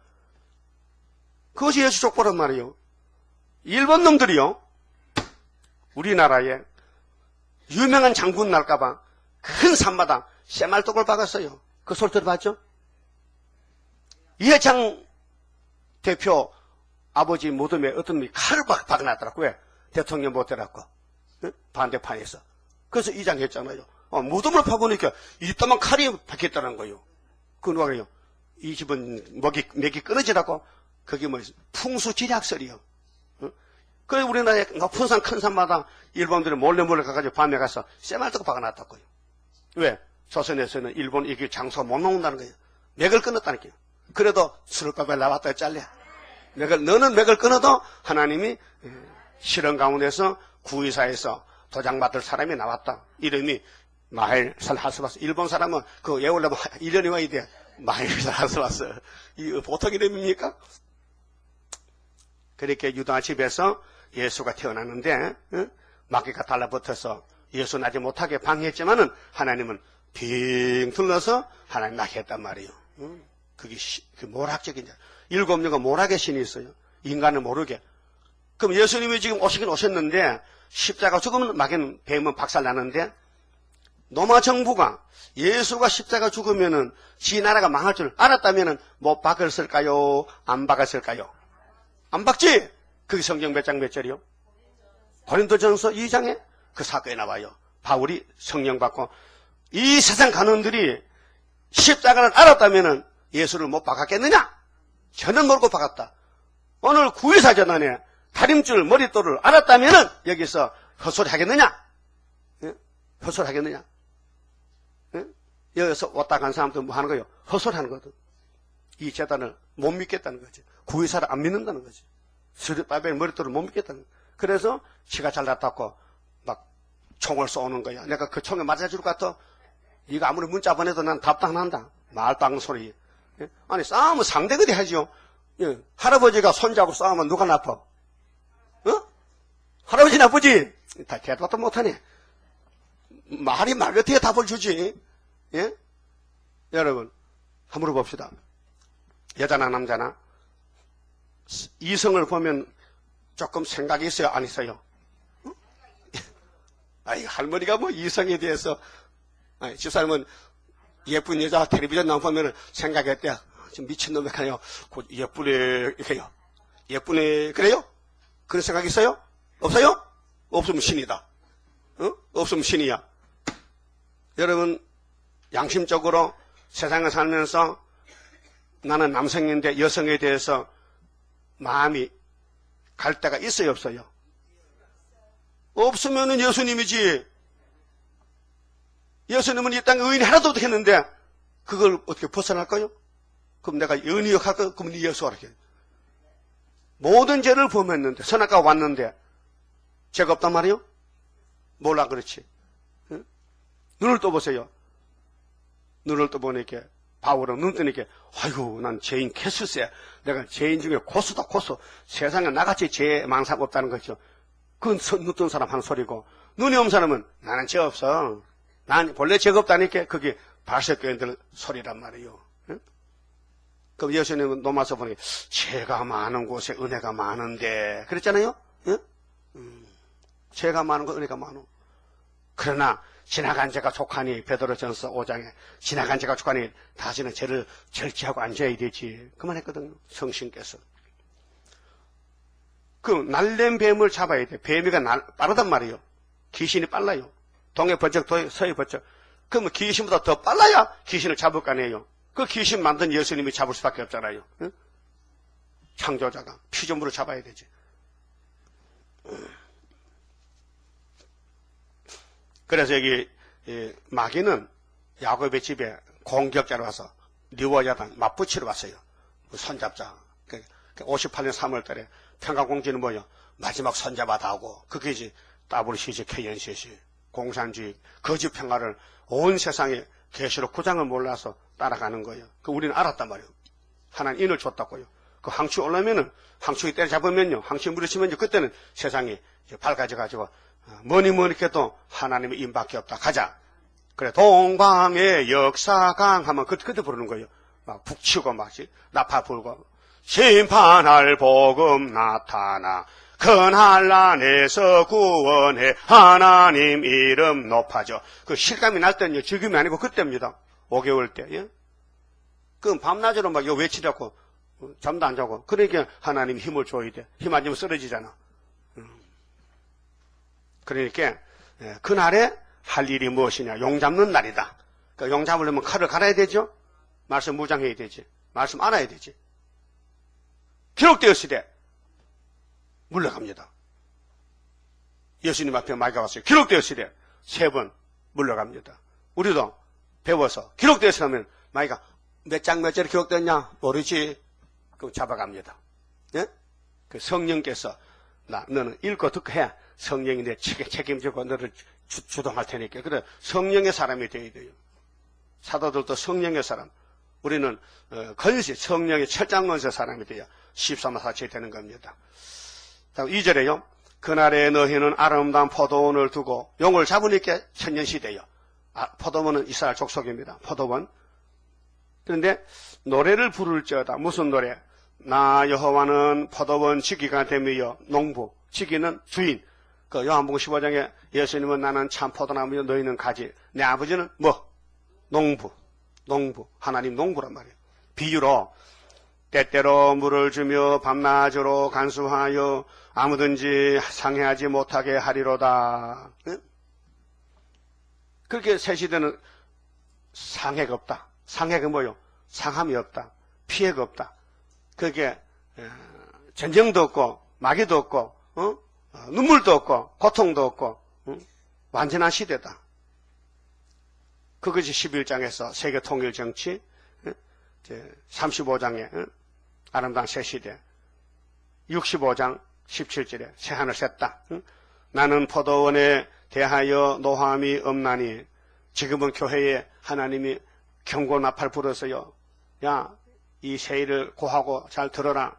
Speaker 1: 그것이 예수 족보란 말이에요. 일본 놈들이요. 우리나라에 유명한 장군 날까봐 큰 산마다 쇠말뚝을 박았어요. 그 소리 들어봤죠? 이해창 대표 아버지 무덤에 어떤 놈이 칼을 박아놨더라고. 왜? 대통령 못 되라고. 반대판에서. 그래서 이장했잖아요. 무덤을 파보니까 이따만 칼이 박혔다는 거예요. 그 누가 그래요? 이 집은 맥이 끊어지라고. 그게 뭐 풍수지략설이요. 그래서 우리나라에 높은 산 큰 산마다 일본들이 몰래 가가지고 밤에 가서 쇠말뚝 박아놨다고요. 왜? 조선에서는 일본 이길 장소가 못 나온다는 거예요. 맥을 끊었다니까요. 그래도 수르바벨 나왔다 잘려. 너는 맥을 끊어도 하나님이 실현 가운데서 구의사에서 도장받을 사람이 나왔다. 이름이 마헬 살하스바스. 일본 사람은 그 외우려면 1년이 와야 돼. 마헬 살하스바스. 이 보통 이름입니까? 그렇게 유다 집에서 예수가 태어났는데 마귀가 달라붙어서 예수 나지 못하게 방해했지만은 하나님은 빙 둘러서 하나님 나게 했단 말이에요. 그게 모락적인 일곱 명과 모락의 신이 있어요. 인간을 모르게. 그럼 예수님이 지금 오시긴 오셨는데 십자가 죽으면 마귀는 뱀은 박살나는데 로마 정부가 예수가 십자가 죽으면은 지 나라가 망할 줄 알았다면은 못 박았을까요? 안 박았을까요? 안 박지? 그게 성경 몇 장 몇 절이요? 고린도전서 2장에 그 사건이 나와요. 바울이 성령 받고 이 세상 간원들이 십자가를 알았다면은 예수를 못 박았겠느냐? 저는 모르고 박았다. 오늘 구의사전환에 다림줄 머릿돌을 알았다면은 여기서 헛소리 하겠느냐? 예? 헛소리 하겠느냐? 예? 여기서 왔다 간 사람들 뭐 하는 거예요? 헛소리 하는 거거든. 이 재단을 못 믿겠다는 거지. 구의사를 안 믿는다는 거지. 스르바벨 머릿돌을 못 믿겠다는 거지. 그래서 지가 잘났다고 막 총을 쏘는 거야. 내가 그 총에 맞아줄 것 같아. 네가 아무리 문자 보내도 난 답도 안 한다. 말빵 소리. 예? 아니 싸우면 상대거리 하죠. 예. 할아버지가 손자하고 싸우면 누가 나빠? 어? 할아버지 나쁘지? 다 대답도 못하네. 말이 말 같아야 답을 주지. 예? 여러분 한번 물어봅시다. 여자나 남자나 이성을 보면 조금 생각이 있어요? 안 있어요? 어? 아이 할머니가 뭐 이성에 대해서 아니, 집사람은 예쁜 여자 텔레비전 나오면 보면 생각했대요. 좀 미친놈이 가요. 예쁘네 이래요. 예쁘네 그래요? 그런 생각 있어요? 없어요? 없으면 신이다. 어? 없으면 신이야. 여러분 양심적으로 세상을 살면서 나는 남성인데 여성에 대해서 마음이 갈 때가 있어요 없어요? 없으면은 예수님이지. 예수님은 이 땅에 의인이 하나도 없겠는데 그걸 어떻게 벗어날까요? 그럼 내가 의인이역 할까요? 그럼 네 예수 하라게. 모든 죄를 범했는데 선악과 왔는데 죄가 없단 말이에요? 몰라 그렇지. 응? 눈을 떠보세요. 눈을 떠보니까 바울은 눈 뜨니까 아이고 난 죄인 개수세. 내가 죄인 중에 고수다 고수. 세상에 나같이 죄 망상 없다는 거죠. 그건 눈 뜬 사람 하는 소리고 눈이 없는 사람은 나는 죄 없어. 난 본래 죄가 없다니까 그게 바리새교인들 소리란 말이에요. 응? 그럼 예수님은 로마서 보니 죄가 많은 곳에 은혜가 많은데 그랬잖아요. 응? 죄가 많은 곳 은혜가 많어. 그러나 지나간 죄가 족하니 베드로전서 5장에 지나간 죄가 족하니 다시는 죄를 절제하고 앉아야 되지. 그만했거든요. 성신께서. 그럼 날랜 뱀을 잡아야 돼. 뱀이가 빠르단 말이에요. 귀신이 빨라요. 동해 번쩍 서해 번쩍. 그러면 귀신보다 더 빨라야 귀신을 잡을 거 아니에요. 그 귀신 만든 예수님이 잡을 수밖에 없잖아요. 응? 창조자가 피조물을 잡아야 되지. 그래서 여기 마귀는 야곱의 집에 공격자로 와서 리워야단 맞붙이러 왔어요. 손잡자. 58년 3월 달에 평강공주는 뭐예요? 마지막 손잡아다 하고 그게 이제 WCG KNCC 공산주의 거짓 평화를 온 세상에 계시록 9장을 몰라서 따라가는 거예요. 그 우리는 알았단 말이에요. 하나님 인을 줬다고요. 그 항추 올라오면은 항추에 때려잡으면요. 항추에 물으시면요. 그때는 세상이 밝아져가지고 뭐니 해도 하나님의 인밖에 없다. 가자. 그래 동방의 역사강 하면 그때 부르는 거예요. 막 북치고 막 나파 불고 심판할 복음 나타나 큰한란에서 구원해 하나님 이름 높아져. 그 실감이 날 때는요. 지금이 아니고 그때입니다. 5개월 때. 예? 그럼 밤낮으로 막 이거 외치려고 잠도 안 자고. 그러니까 하나님 힘을 줘야 돼. 힘 안 주면 쓰러지잖아. 그러니까 그날에 할 일이 무엇이냐. 용 잡는 날이다. 그러니까 용 잡으려면 칼을 갈아야 되죠. 말씀 무장해야 되지. 말씀 알아야 되지. 기록되었으되 물러갑니다. 예수님 앞에 마귀가 왔어요. 기록되었으되 3번 물러갑니다. 우리도 배워서 기록되었으 하면 마귀가 몇 장 몇 절에 기록됐냐 모르지. 그럼 잡아갑니다. 예? 그 성령께서 너는 읽고 듣고 해. 성령이 내 책임지고 너를 주동할 테니까. 그래 성령의 사람이 되어야 돼요. 사도들도 성령의 사람. 우리는 건시, 성령의 철장건설 사람이 되어 13사체 되는 겁니다. 2절에요. 그날에 너희는 아름다운 포도원을 두고 용을 잡으니까 천년시대요. 포도원은 이스라엘 족속입니다. 포도원. 그런데 노래를 부를지어다. 무슨 노래? 나 여호와는 포도원 지기가 되며 농부, 지기는 주인. 그 요한복음 15장에 예수님은 나는 참 포도나무요 너희는 가지. 내 아버지는 뭐? 농부. 하나님 농부란 말이에요. 비유로 때때로 물을 주며 밤낮으로 간수하여 아무든지 상해하지 못하게 하리로다. 응? 그렇게 새 시대는 상해가 없다. 상해가 뭐요? 상함이 없다. 피해가 없다. 그게 전쟁도 없고 마귀도 없고 눈물도 없고 고통도 없고 완전한 시대다. 그것이 11장에서 세계 통일 정치, 35장에 아름다운 새 시대, 65장 17절에 새 하늘 샜다. 나는 포도원에 대하여 노함이 없나니. 지금은 교회에 하나님이 경고 나팔 불어서요. 야, 이 세일을 고하고 잘 들어라.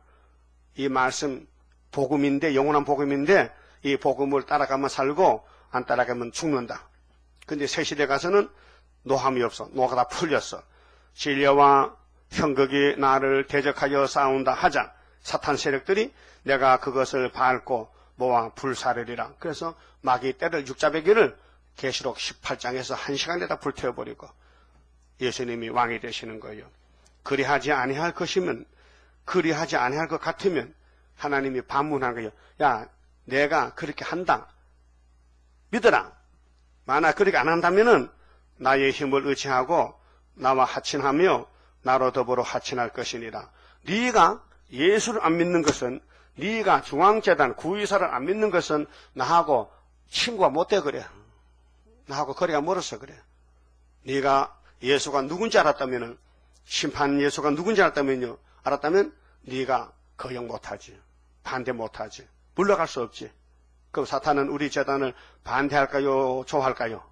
Speaker 1: 이 말씀 복음인데, 영원한 복음인데 이 복음을 따라가면 살고 안 따라가면 죽는다. 근데 새 시대 가서는 노함이 없어. 노가 다 풀렸어. 진리와 형극이 나를 대적하여 싸운다 하자. 사탄 세력들이 내가 그것을 밟고 모아 불사르리라. 그래서 마귀 때를 육자배기를 계시록 18장에서 1시간에 다 불태워버리고 예수님이 왕이 되시는 거예요. 그리하지 아니할 것이면, 그리하지 아니할 것 같으면 하나님이 반문한 거예요. 야, 내가 그렇게 한다. 믿어라. 만약 그렇게 안 한다면은 나의 힘을 의지하고 나와 하친하며 나로 더불어 하친할 것이니라. 네가 예수를 안 믿는 것은, 네가 중앙재단 구의사를 안 믿는 것은 나하고 친구가 못돼 그래. 나하고 거리가 멀어서 그래. 네가 예수가 누군지 알았다면은, 심판 예수가 누군지 알았다면 네가 거역 못하지. 반대 못하지. 물러갈 수 없지. 그럼 사탄은 우리 재단을 반대할까요? 좋아할까요?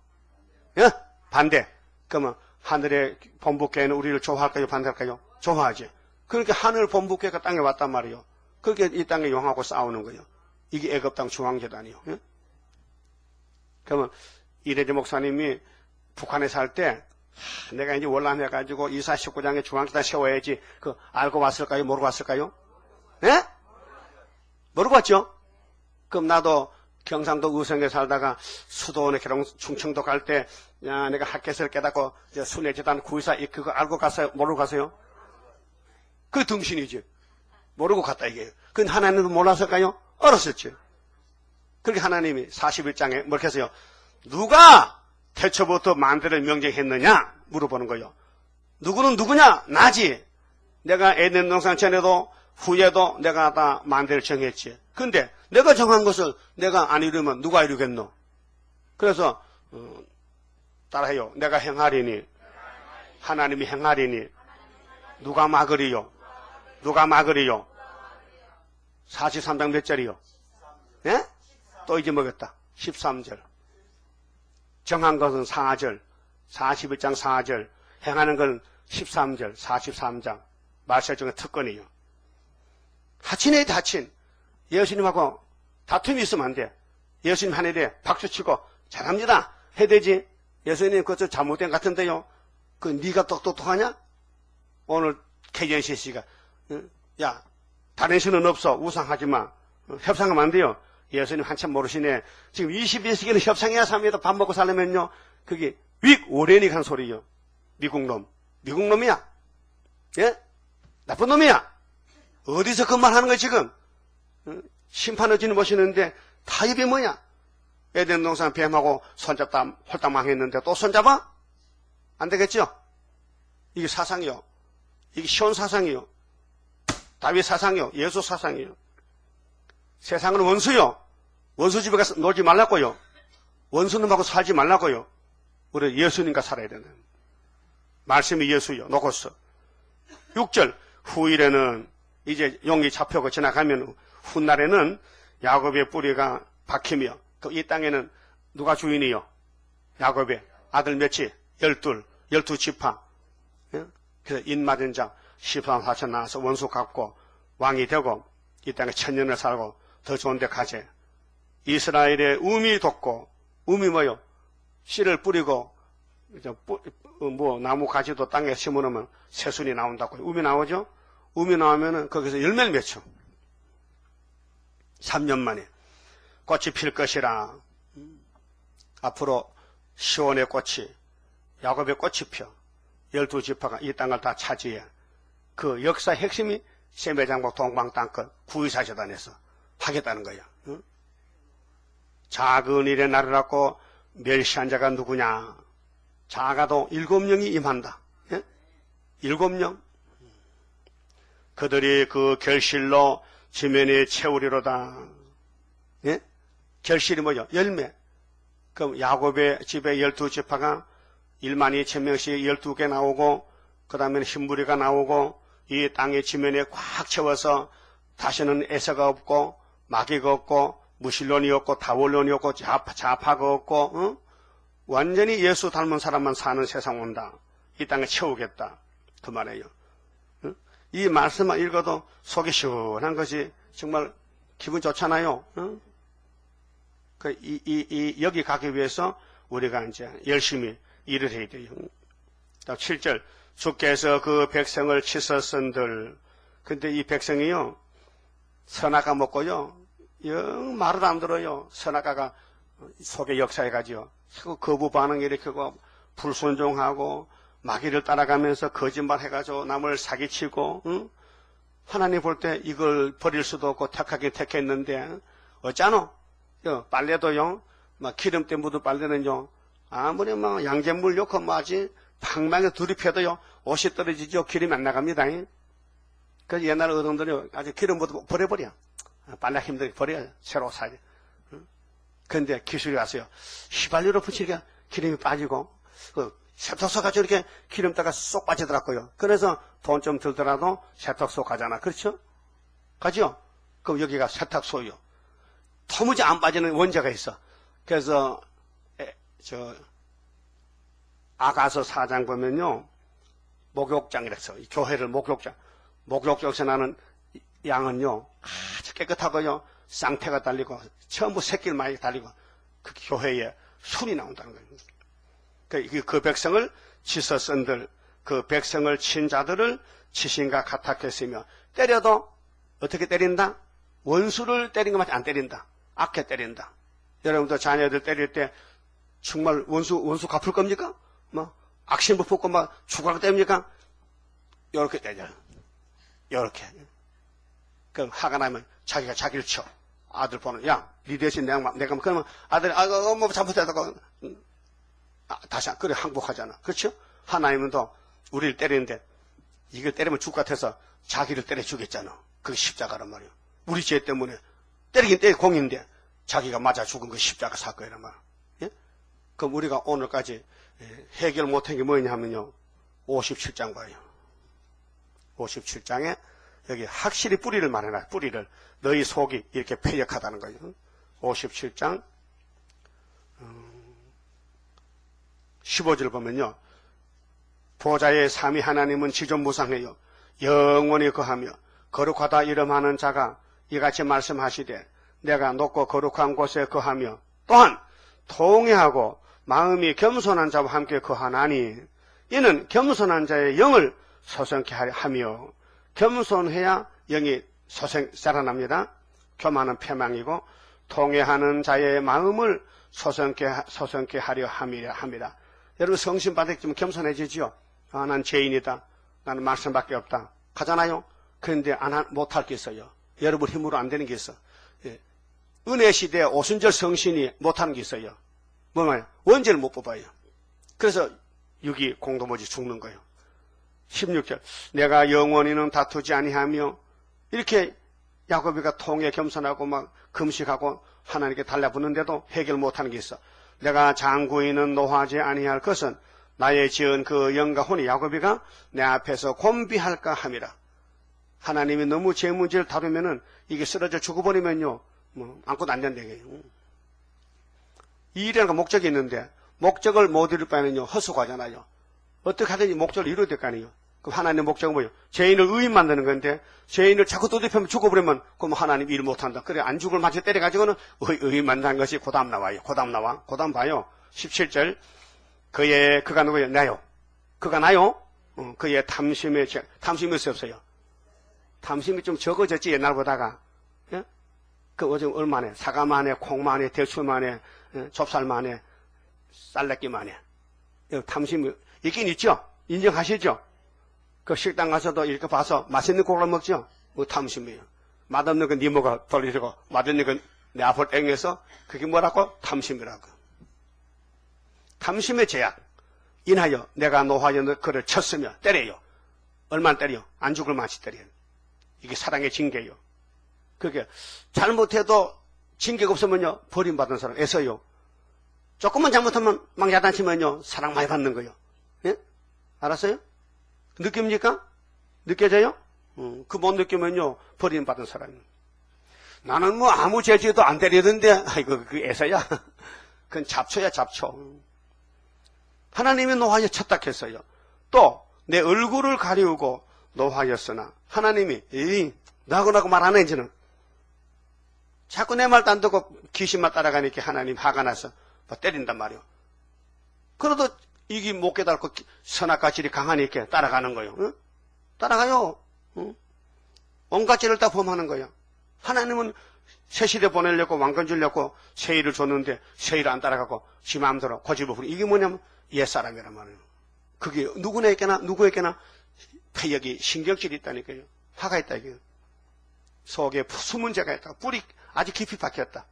Speaker 1: 예? 반대. 그러면 하늘의 본부교회는 우리를 좋아할까요? 반대할까요? 좋아하지. 그러니까 하늘 본부교회가 땅에 왔단 말이에요. 그렇게 이 땅에 용하고 싸우는 거예요. 이게 애굽 땅 중앙재단이요. 예? 그러면 이래지 목사님이 북한에 살 때 내가 이제 월남해가지고 이사 19장에 중앙재단 세워야지. 그 알고 왔을까요? 모르고 왔을까요? 예? 모르고 왔죠? 그럼 나도 경상도 의성에 살다가 수도원에 충청도 갈 때, 야, 내가 학교에서 깨닫고 순회재단 구의사 그거 알고 갔어요? 모르고 갔어요? 그 등신이지. 모르고 갔다 이게. 근데 하나님도 몰랐을까요? 알았었지. 그렇게 하나님이 41장에 뭐렇게 했어요? 누가 태초부터 만대를 명령했느냐? 물어보는 거예요. 누구는 누구냐? 나지. 내가 에덴 동산 전에도 후에도 내가 다 만대를 정했지. 근데 내가 정한 것을 내가 안 이루면 누가 이루겠노? 그래서 따라해요. 내가 행하리니 하나님이 행하리니 누가 막으리요? 누가 막으리요? 43장 몇 절이요? 예? 또 잊어먹었다. 13절. 정한 것은 4절, 41장 4절, 행하는 건 13절, 43장. 말세 중에 특권이요. 하친에 다친. 예수님하고 다툼이 있으면 안 돼. 예수님 하늘에 박수치고 잘합니다 해야 되지. 예수님 그것도 잘못된 것 같은데요. 그 네가 똑똑하냐? 오늘 KNC 씨가 야 다른 신은 없어. 우상하지 마. 협상하면 안 돼요. 예수님 한참 모르시네. 지금 21세기는 협상해야 삽니다. 밥 먹고 살려면요. 그게 윅오레닉 한 소리요. 미국놈. 미국놈이야. 예? 나쁜 놈이야. 어디서 그 말 하는 거야 지금? 심판의 진을 모시는데 타협이 뭐야? 에덴 동산 뱀하고 손잡다 홀딱 망했는데 또 손잡아? 안 되겠죠? 이게 사상이요. 이게 시온 사상이요. 다윗 사상이요. 예수 사상이요. 세상은 원수요. 원수 집에 가서 놀지 말라고요. 원수놈하고 살지 말라고요. 우리 예수님과 살아야 되는. 말씀이 예수요. 놓고서. 6절. 후일에는 이제 용이 잡혀고 지나가면 훗날에는 야곱의 뿌리가 박히며 이 땅에는 누가 주인이요? 야곱의 아들 몇이? 12지파. 그래서 인맞은 자 13, 14천 나와서 원수 갚고 왕이 되고 이 땅에 천년을 살고 더 좋은 데 가재. 이스라엘의 um이 돋고, um이 뭐요? 씨를 뿌리고 뭐 나무 가지도 땅에 심어놓으면 새순이 나온다고. um이 나오죠? um이 나오면은 거기서 열매를 맺혀. 3년 만에 꽃이 필 것이라. 앞으로 시온의 꽃이, 야곱의 꽃이 펴 12지파가 이 땅을 다 차지해. 그 역사의 핵심이 세매장국 동방 땅끝 구의사재단에서 하겠다는 거야. 응? 작은 일에 나르라고 멸시한 자가 누구냐? 작아도 7명이 임한다. 예? 7명. 그들이 그 결실로 지면에 채우리로다. 예? 결실이 뭐죠? 열매. 그럼 야곱의 집에 12지파가 12,000명씩 12개 나오고, 그 다음에는 흰무리가 나오고, 이 땅의 지면에 꽉 채워서 다시는 에서가 없고, 마귀가 없고, 무실론이 없고, 다월론이 없고, 좌파가 없고, 응? 완전히 예수 닮은 사람만 사는 세상 온다. 이 땅에 채우겠다. 그 말이에요. 응? 이 말씀만 읽어도 속이 시원한 것이 정말 기분 좋잖아요. 응? 여기 가기 위해서 우리가 이제 열심히 일을 해야 돼요. 7절. 주께서 그 백성을 치셨은들. 근데 이 백성이요, 선악과 먹고요, 영 말을 안 들어요. 선악과가 속에 역사해가지고, 거부 반응 일으키고, 불순종하고, 마귀를 따라가면서 거짓말 해가지고, 남을 사기치고, 응? 하나님 볼 때 이걸 버릴 수도 없고, 택하긴 택했는데, 어쩌노? 빨래도요, 막 기름 때 묻은 빨래는요, 아무리 막 양잿물 넣고 뭐지, 방망이 두립해도요, 옷이 떨어지죠. 기름이 안 나갑니다. 그래서 옛날 어른들이 아주 기름 묻고 버려버려. 빨래 힘들게 버려요. 새로 사야. 그런데 기술이 왔어요. 휘발유로 붙이니까 기름이 빠지고, 세탁소 가서 이렇게 기름다가 쏙 빠지더라고요. 그래서 돈 좀 들더라도 세탁소 가잖아. 그렇죠? 가죠? 그럼 여기가 세탁소요. 도무지 안 빠지는 원자가 있어. 그래서, 아가서 4장 보면요, 목욕장이라서, 교회를 목욕장에서 나는 양은요, 아주 깨끗하고요, 쌍태가 달리고, 전부 새끼를 많이 달리고, 그 교회에 술이 나온다는 거예요. 그 백성을 치서쓴들, 그 백성을 친 자들을 치신가 같았겠으며, 때려도 어떻게 때린다? 원수를 때린 것만 안 때린다. 악해 때린다. 여러분도 자녀들 때릴 때 정말 원수 갚을 겁니까? 뭐 악신부 뽑고 막 죽으라고 때립니까? 요렇게 때려요. 요렇게. 그럼 화가 나면 자기가 자기를 쳐. 아들 보는, 야, 니 대신 내가 그러면 아들이 뭐 잘못했다고 다시 그래 항복하잖아. 그렇죠? 하나님은 또 우리를 때리는데 이걸 때리면 죽을 것 같아서 자기를 때려 주겠잖아. 그게 십자가란 말이야. 우리 죄 때문에 때리긴 때려 공인데 자기가 맞아 죽은 거 십자가 사건이란 말이야. 예? 그럼 우리가 오늘까지 해결 못한 게 뭐냐 하면요, 57장 봐요. 57장에 여기 확실히 뿌리를 말해놔. 뿌리를. 너희 속이 이렇게 패역하다는 거예요. 57장 15절 보면요, 보좌의 삼위 하나님은 지존무상해요. 영원히 거하며 거룩하다 이름하는 자가 이같이 말씀하시되, 내가 높고 거룩한 곳에 거하며 또한 통회하고 마음이 겸손한 자와 함께 거하나니, 이는 겸손한 자의 영을 소생케 하며, 겸손해야 영이 살아납니다. 교만은 패망이고 통회하는 자의 마음을 소생케 하려 함이라. 여러분 성신 받았으면 겸손해지죠. 아, 난 죄인이다. 나는 말씀밖에 없다. 가잖아요. 그런데 못할 게 있어요. 여러분 힘으로 안 되는 게 있어. 예. 은혜 시대에 오순절 성신이 못하는 게 있어요. 뭐냐? 원죄를 못 뽑아요. 그래서 6이 공동모지 죽는 거예요. 16절. 내가 영원히는 다투지 아니하며, 이렇게 야곱이가 통에 겸손하고 막 금식하고 하나님께 달라붙는데도 해결 못하는 게 있어. 내가 장구인은 노하지 아니할 것은 나의 지은 그 영과 혼이 야곱이가 내 앞에서 곤비할까 함이라. 하나님이 너무 제 문제를 다루면은 이게 쓰러져 죽어버리면요, 뭐 아무것도 안 된다 이게요. 이 일이라는 목적이 있는데 목적을 못 이룰 바에는요 헛수고하잖아요. 어떻게 하든지 목적을 이루어야 될 거 아니에요. 그럼 하나님의 목적은 뭐예요? 죄인을 의인 만드는 건데, 죄인을 자꾸 두드리면 죽어버리면, 그럼 하나님 일 못한다. 그래, 안 죽을 맞춰 때려가지고는 의인 만드는 것이 그 다음 나와요. 그 다음 나와. 그 다음 봐요. 17절. 그가 누구예요? 나요. 그가 나요? 그의 탐심이 없어요. 탐심이 좀 적어졌지, 옛날보다가. 예? 그 요즘 얼마네? 사과만해, 콩만해, 대추만해, 좁쌀만해, 쌀내기만해. 탐심이 있긴 있죠? 인정하시죠? 그 식당 가서도 이렇게 봐서 맛있는 고기를 먹죠? 뭐 탐심이에요. 맛없는 건 네 뭐가 돌리고, 맛있는 건 내 앞을 땡겨서, 그게 뭐라고? 탐심이라고. 탐심의 죄악. 인하여 내가 노하여 그를 쳤으며 때려요. 얼마나 때려요? 안 죽을 만치 때려요. 이게 사랑의 징계예요. 그게 잘못해도 징계가 없으면요, 버림받은 사람 애써요. 조금만 잘못하면 막 야단치면요, 사랑 많이 받는 거예요. 예? 알았어요? 느낍니까? 느껴져요? 그 못 느끼면요, 버림받은 사람이에요. 나는 뭐 아무 죄지어도 안 때리던데, 아이고, 그 애서야. 그건 잡초야, 잡초. 하나님이 노하여 쳤다 했어요. 또, 내 얼굴을 가리우고 노하였으나, 하나님이, 나하고 말 안 해, 이제는. 자꾸 내 말도 안 듣고 귀신만 따라가니까 하나님 화가 나서 뭐 때린단 말이에요. 그래도 이게 못 깨달고 선악과 질이 강하니까 따라가는 거예요. 응? 따라가요. 응? 온갖 죄를 다 범하는 거예요. 하나님은 새 시대 보내려고 왕권 주려고 세일을 줬는데 세일을 안 따라가고 지 마음대로 고집을 부리고 이게 뭐냐면 옛사람이란 말이에요. 그게 누구에게나 폐역이 신경질이 있다니까요. 화가 있다 이게요. 속에 숨은 죄가 있다. 뿌리 아주 깊이 박혔다.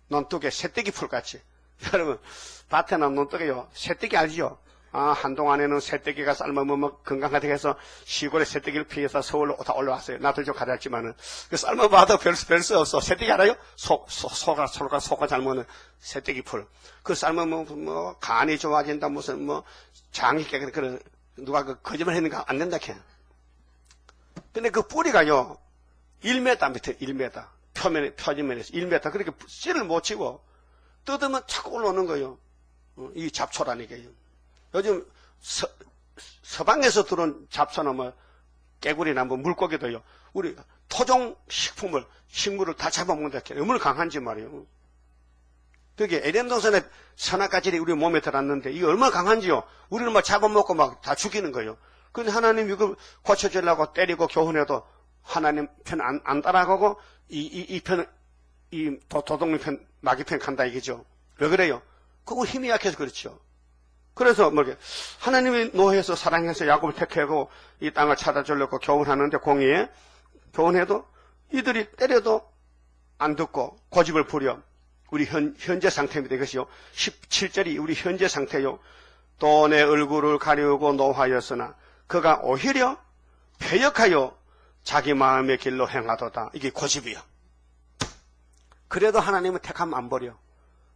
Speaker 1: 논둑에 새떼기 풀같이. 여러분 밭에는 논둑에요. 새떼기 알죠? 한동안에는 새떼기가 삶으면 건강하게 해서 시골에 새떼기를 피해서 서울로 다 올라왔어요. 나도 좀 가르쳤지만은. 그 삶아봐도 별 수 없어. 새떼기 알아요? 소가 잘 먹는 새떼기 풀. 그 삶으면 뭐 간이 좋아진다 무슨 뭐 장이 깨끗해. 그런 누가 그 거짓말 했는가 안 된다 캐. 근데 그 뿌리가요. 1m 밑에 1m. 표지면에서 1m. 그렇게 씨를 못 치고 뜯으면 자꾸 올라오는 거예요. 이 잡초라니까요. 요즘 서방에서 들어온 잡초나 뭐 깨구리나 뭐 물고기도요. 우리 토종 식물을 다 잡아먹는다. 얼마나 강한지 말이에요. 그게 에덴 동산에 선악과질이 우리 몸에 들어왔는데 이게 얼마나 강한지요. 우리는 막 잡아먹고 막 다 죽이는 거예요. 근데 하나님 이걸 고쳐주려고 때리고 교훈해도 하나님 편 안 따라가고 이 도둑놈 편 마귀 편 간다 이거죠. 왜 그래요? 그거 힘이 약해서 그렇죠. 그래서 하나님이 노해서 사랑해서 야곱을 택하고 이 땅을 찾아주려고 교훈하는데 공의에 교훈해도 이들이 때려도 안 듣고 고집을 부려. 우리 현재 상태입니다. 이것이요. 17절이 우리 현재 상태요. 또 내 얼굴을 가리우고 노하였으나 그가 오히려 패역하여 자기 마음의 길로 행하도다. 이게 고집이요. 그래도 하나님은 택하면 안 버려.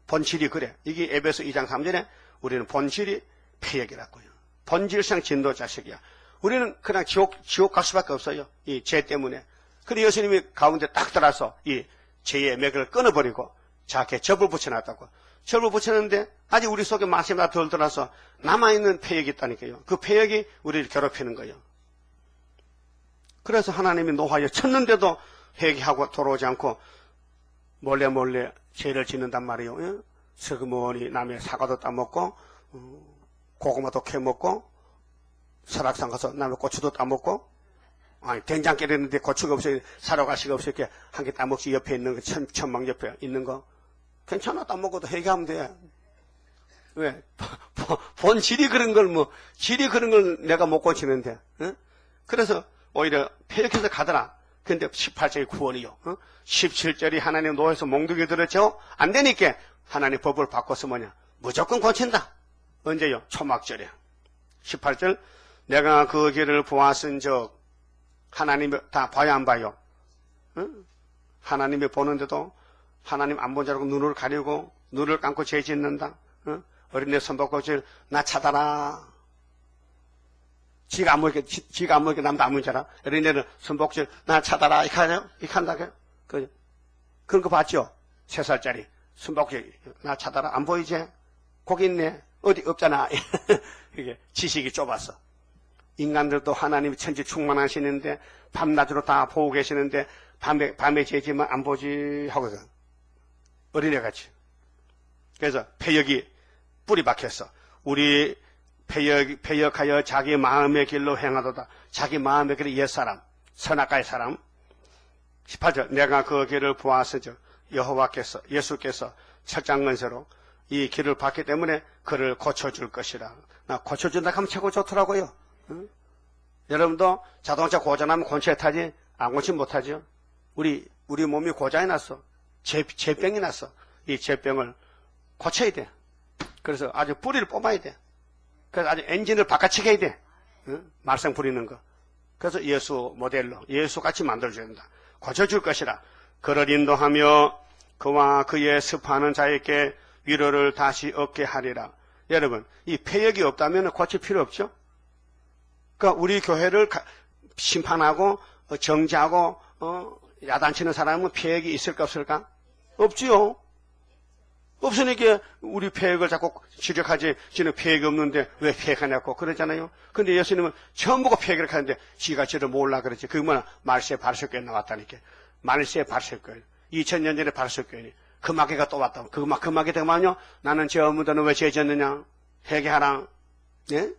Speaker 1: 본질이 그래. 이게 에베소 2장 3절에 우리는 본질이 패역이라고요. 본질상 진도 자식이야. 우리는 그냥 지옥 갈 수밖에 없어요. 이 죄 때문에. 그래 예수님이 가운데 딱 들어서 이 죄의 맥을 끊어버리고 자기의 접을 붙여놨다고. 접을 붙였는데 아직 우리 속에 말씀이 덜 들어서 남아있는 패역이 있다니까요. 그 패역이 우리를 괴롭히는 거예요. 그래서 하나님이 노하여 쳤는데도 회개하고 돌아오지 않고 몰래 죄를 짓는단 말이에요. 서그머니 남의 사과도 따먹고 고구마도 캐먹고 설악산 가서 남의 고추도 따먹고 된장 끓였는데 고추가 없어요. 사료가시가 없어요. 이렇게 한 개 따먹지 옆에 있는 거 천막 옆에 있는 거 괜찮아. 따먹어도 회개하면 돼. 왜? 본질이 그런 걸 질이 그런 걸 내가 못 고치는데. 응? 그래서 오히려 폐역해서 가더라. 근데 18절이 구원이요. 17절이 하나님 노에서 몽둥이 들었죠? 안 되니까 하나님 법을 바꿔서 무조건 고친다. 언제요? 초막절에. 18절 내가 그 길을 보았은즉 하나님이 다 봐야 안 봐요? 응? 하나님이 보는데도 하나님 안 본 줄 알고 눈을 가리고 눈을 감고 죄 짓는다. 응? 어린애 손바닥질 나 찾아라. 지가 안 먹게 남도 안 먹잖아. 어린애는 손복질 나 찾아라 이렇게 하죠? 이렇게 한다고요? 그런 거 봤죠? 3살짜리 손복질 나 찾아라 안 보이지? 거기 있네. 어디 없잖아. 이게 지식이 좁았어. 인간들도 하나님이 천지 충만하시는데 밤낮으로 다 보고 계시는데 밤에 죄지면 안 보지 하거든. 어린애같이. 그래서 폐역이 뿌리 박혔어. 우리 폐역하여 자기 마음의 길로 행하도다. 자기 마음의 길이 옛사람, 선악과의 사람. 18절 내가 그 길을 보았으죠. 여호와께서 예수께서 철장건세로 이 길을 봤기 때문에 그를 고쳐줄 것이라. 나 고쳐준다 하면 최고 좋더라고요. 응? 여러분도 자동차 고장나면 곤치에 타지 안 고치 못하죠. 우리 몸이 고장이 났어. 재병이 났어. 이 재병을 고쳐야 돼. 그래서 아주 뿌리를 뽑아야 돼. 그래서 아주 엔진을 바꿔치게 해야 돼. 응? 말썽 부리는 거. 그래서 예수 모델로 예수같이 만들어줘야 된다. 고쳐줄 것이라. 그를 인도하며 그와 그의 습하는 자에게 위로를 다시 얻게 하리라. 여러분, 이 폐역이 없다면 고칠 필요 없죠? 그러니까 우리 교회를 심판하고 정죄하고 야단치는 사람은 폐역이 있을까 없을까? 없지요. 없으니까 우리 폐역을 자꾸 지적하지. 지는 폐역이 없는데 왜 폐역하냐고 그러잖아요. 근데 예수님은 전부가 폐역을 하는데 지가 지를 몰라 그러지. 그게 뭐냐? 말세 바리새교회 나왔다니까. 말세 바리새교회. 2000년 전에 바리새교회. 그 마귀가 또 왔다. 그 마귀 되면요. 나는 죄 없는데 너 왜 죄 졌느냐? 회개하라. 예?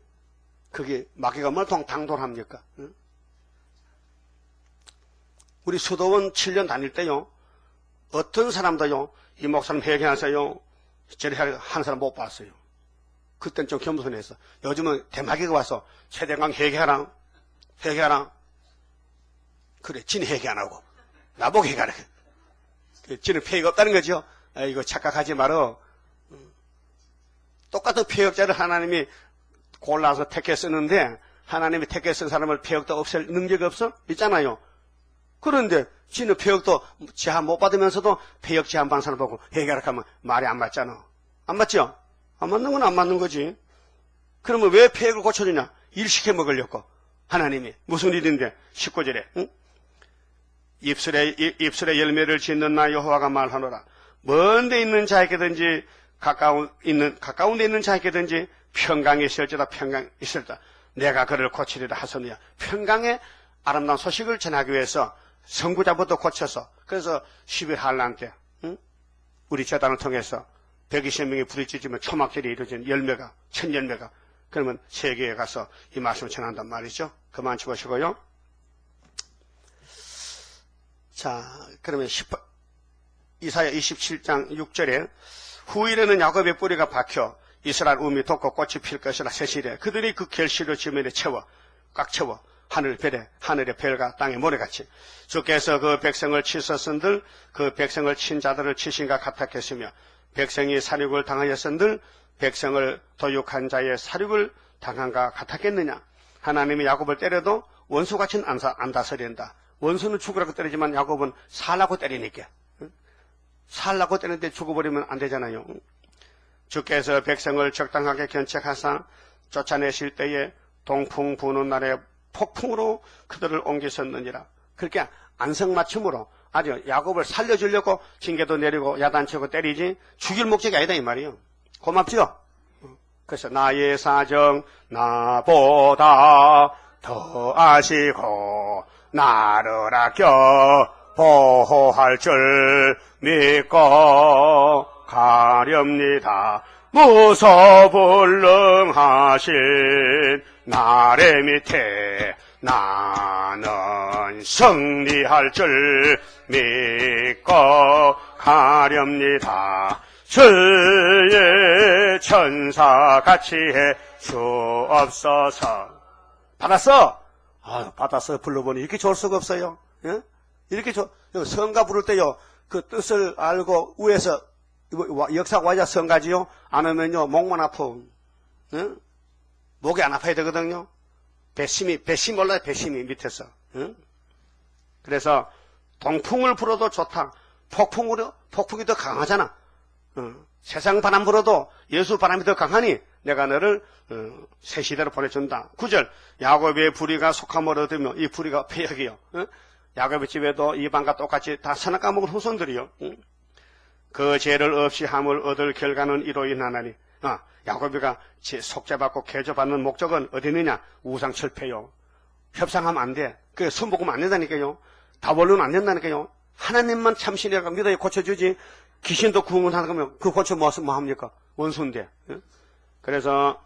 Speaker 1: 그게 마귀가 뭘 당돌합니까? 응? 우리 수도원 7년 다닐 때요. 어떤 사람도요. 이 목사님 회개하세요. 저리 하는 사람 못 봤어요. 그땐 좀 겸손했어. 요즘은 대마귀가 와서 최대강 회개하라. 회개하라. 그래, 지는 회개 안 하고 나보고 회개하라. 지는 폐역 없다는 거죠. 이거 착각하지 말어. 똑같은 폐역자를 하나님이 골라서 택해 쓰는데 하나님이 택해 쓴 사람을 폐역도 없앨 능력이 없어? 있잖아요. 그런데 지는 폐역도 제한 못 받으면서도 폐역 제한 받는 사람 보고 회개하라 하면 말이 안 맞잖아. 안 맞죠? 안 맞는 건 안 맞는 거지. 그러면 왜 폐역을 고쳐주냐? 일 시켜 먹으려고. 하나님이. 무슨 일인데? 19절에. 응? 입술에 열매를 짓는 나 여호와가 말하노라. 먼데 있는 자에게든지 가까운 데 있는 자에게든지 평강이 있을지다 평강이 있을지다. 내가 그를 고치리라 하소니야. 평강의 아름다운 소식을 전하기 위해서 선구자부터 고쳐서 그래서 10일 한란 때 응? 우리 재단을 통해서 120명이 부딪히면 초막절이 이루어진 열매가 천 열매가 그러면 세계에 가서 이 말씀을 전한단 말이죠. 그만 쳐보시고요. 자, 그러면 이사야 27장 6절에 후일에는 야곱의 뿌리가 박혀 이스라엘 움이 돋고 꽃이 필 것이라 새시래. 그들이 그 결실을 지면에 꽉 채워 하늘의 별과 땅의 모래같이 주께서 그 백성을 치셨은들 그 백성을 친 자들을 치신가 같았겠으며 백성이 사륙을 당하였은들 백성을 도육한 자의 사륙을 당한가 같았겠느냐. 하나님이 야곱을 때려도 원수같이는 안 다스린다. 원수는 죽으라고 때리지만 야곱은 살라고 때리니까. 살라고 때리는데 죽어버리면 안 되잖아요. 주께서 백성을 적당하게 견책하사 쫓아내실 때에 동풍 부는 날에 폭풍으로 그들을 옮기셨느니라. 그렇게 안성맞춤으로 아주 야곱을 살려주려고 징계도 내리고 야단치고 때리지 죽일 목적이 아니다 이 말이에요. 고맙죠? 그래서 나의 사정 나보다 더 아시고 나를 아껴 보호할 줄 믿고 가렵니다. 무소불능하신 나의 밑에 나는 승리할 줄 믿고 가렵니다. 주의 천사같이 해 주옵소서. 받았어? 받았어. 불러보니 이렇게 좋을 수가 없어요. 예? 이렇게 성가 부를 때요, 그 뜻을 알고 위에서 역사 와야 성가지요. 안 하면요 목만 아프. 예? 목이 안 아파야 되거든요. 배심이 몰라요. 배심이 밑에서. 예? 그래서 동풍을 불어도 좋다. 폭풍이 더 강하잖아. 세상 바람 불어도 예수 바람이 더 강하니 내가 너를 새 시대로 보내준다. 9절 야곱의 부리가 속함을 얻으며 이 부리가 폐역이요. 야곱의 집에도 이방과 똑같이 다 선악 까먹은 후손들이요. 그 죄를 없이 함을 얻을 결과는 이로 인하나니 야곱이가 속죄받고 개조받는 목적은 어디 있느냐? 우상철폐요. 협상하면 안 돼. 그 손보고면 안 된다니까요. 다 원로는 안 된다니까요. 하나님만 참신이라고 믿어야 고쳐주지. 귀신도 구원하는 거면 그 고쳐 뭐 합니까? 원수인데. 그래서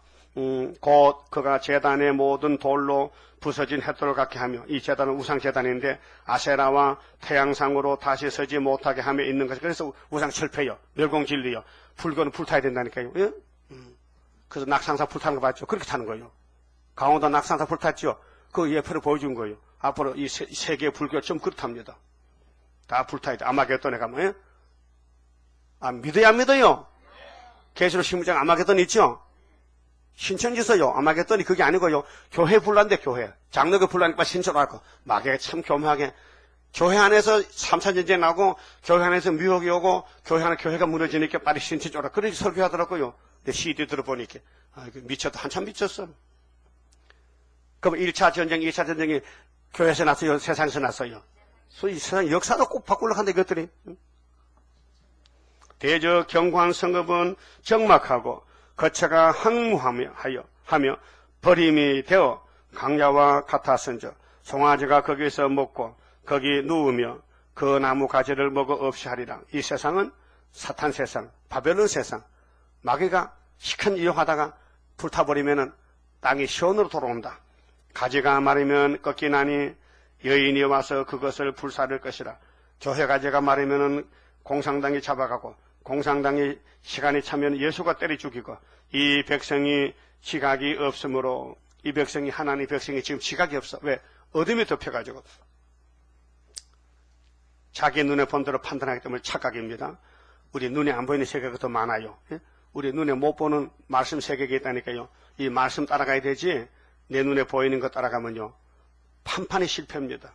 Speaker 1: 곧 그가 제단의 모든 돌로 부서진 햇돌을 갖게 하며, 이 제단은 우상제단인데 아세라와 태양상으로 다시 서지 못하게 하며 있는 것이, 그래서 우상철폐요. 멸공진리요. 불교는 불타야 된다니까요. 예? 그래서 낙상사 불타는 거 봤죠? 그렇게 타는 거예요. 강원도 낙상사 불탔죠? 그 예표를 보여준 거예요. 앞으로 이 세계 불교 좀 그렇답니다. 다 불타야 돼. 아마겟돈에 가면. 믿어야 안 믿어요? 계시록 16장 아마겟돈 있죠? 신천지서요. 아마겟돈이 그게 아니고요. 교회 불난데, 교회. 장로교 불나니까 신천하고. 마귀가 참 교묘하게. 교회 안에서 3차 전쟁 나고, 교회 안에서 미혹이 오고, 교회 안에 교회가 무너지니까 빨리 신천지 오라. 그렇게 설교하더라고요. 근데 CD 들어보니까. 미쳤다. 한참 미쳤어. 그럼 1차 전쟁, 2차 전쟁이 교회에서 났어요? 세상에서 났어요? 소위 세상 역사도 꼭 바꾸려고 한다, 이것들이. 대저 경관 성읍은 적막하고, 거처가 항무하며 버림이 되어 강야와 같았은즉 송아지가 거기서 먹고 거기 누우며 그 나무 가지를 먹어 없이 하리라. 이 세상은 사탄 세상, 바벨론 세상. 마귀가 시큰 이용하다가 불타버리면은 땅이 시온으로 돌아온다. 가지가 마르면 꺾이나니 여인이 와서 그것을 불사를 것이라. 교회 가지가 마르면은 공산당이 잡아가고, 공산당이 시간이 차면 예수가 때려 죽이고, 이 백성이 지각이 없으므로, 이 백성이, 하나님 백성이 지금 지각이 없어. 왜? 어둠이 덮여가지고 자기 눈에 본 대로 판단하기 때문에 착각입니다. 우리 눈에 안 보이는 세계가 더 많아요. 우리 눈에 못 보는 말씀 세계가 있다니까요. 이 말씀 따라가야 되지, 내 눈에 보이는 거 따라가면요 판판이 실패입니다.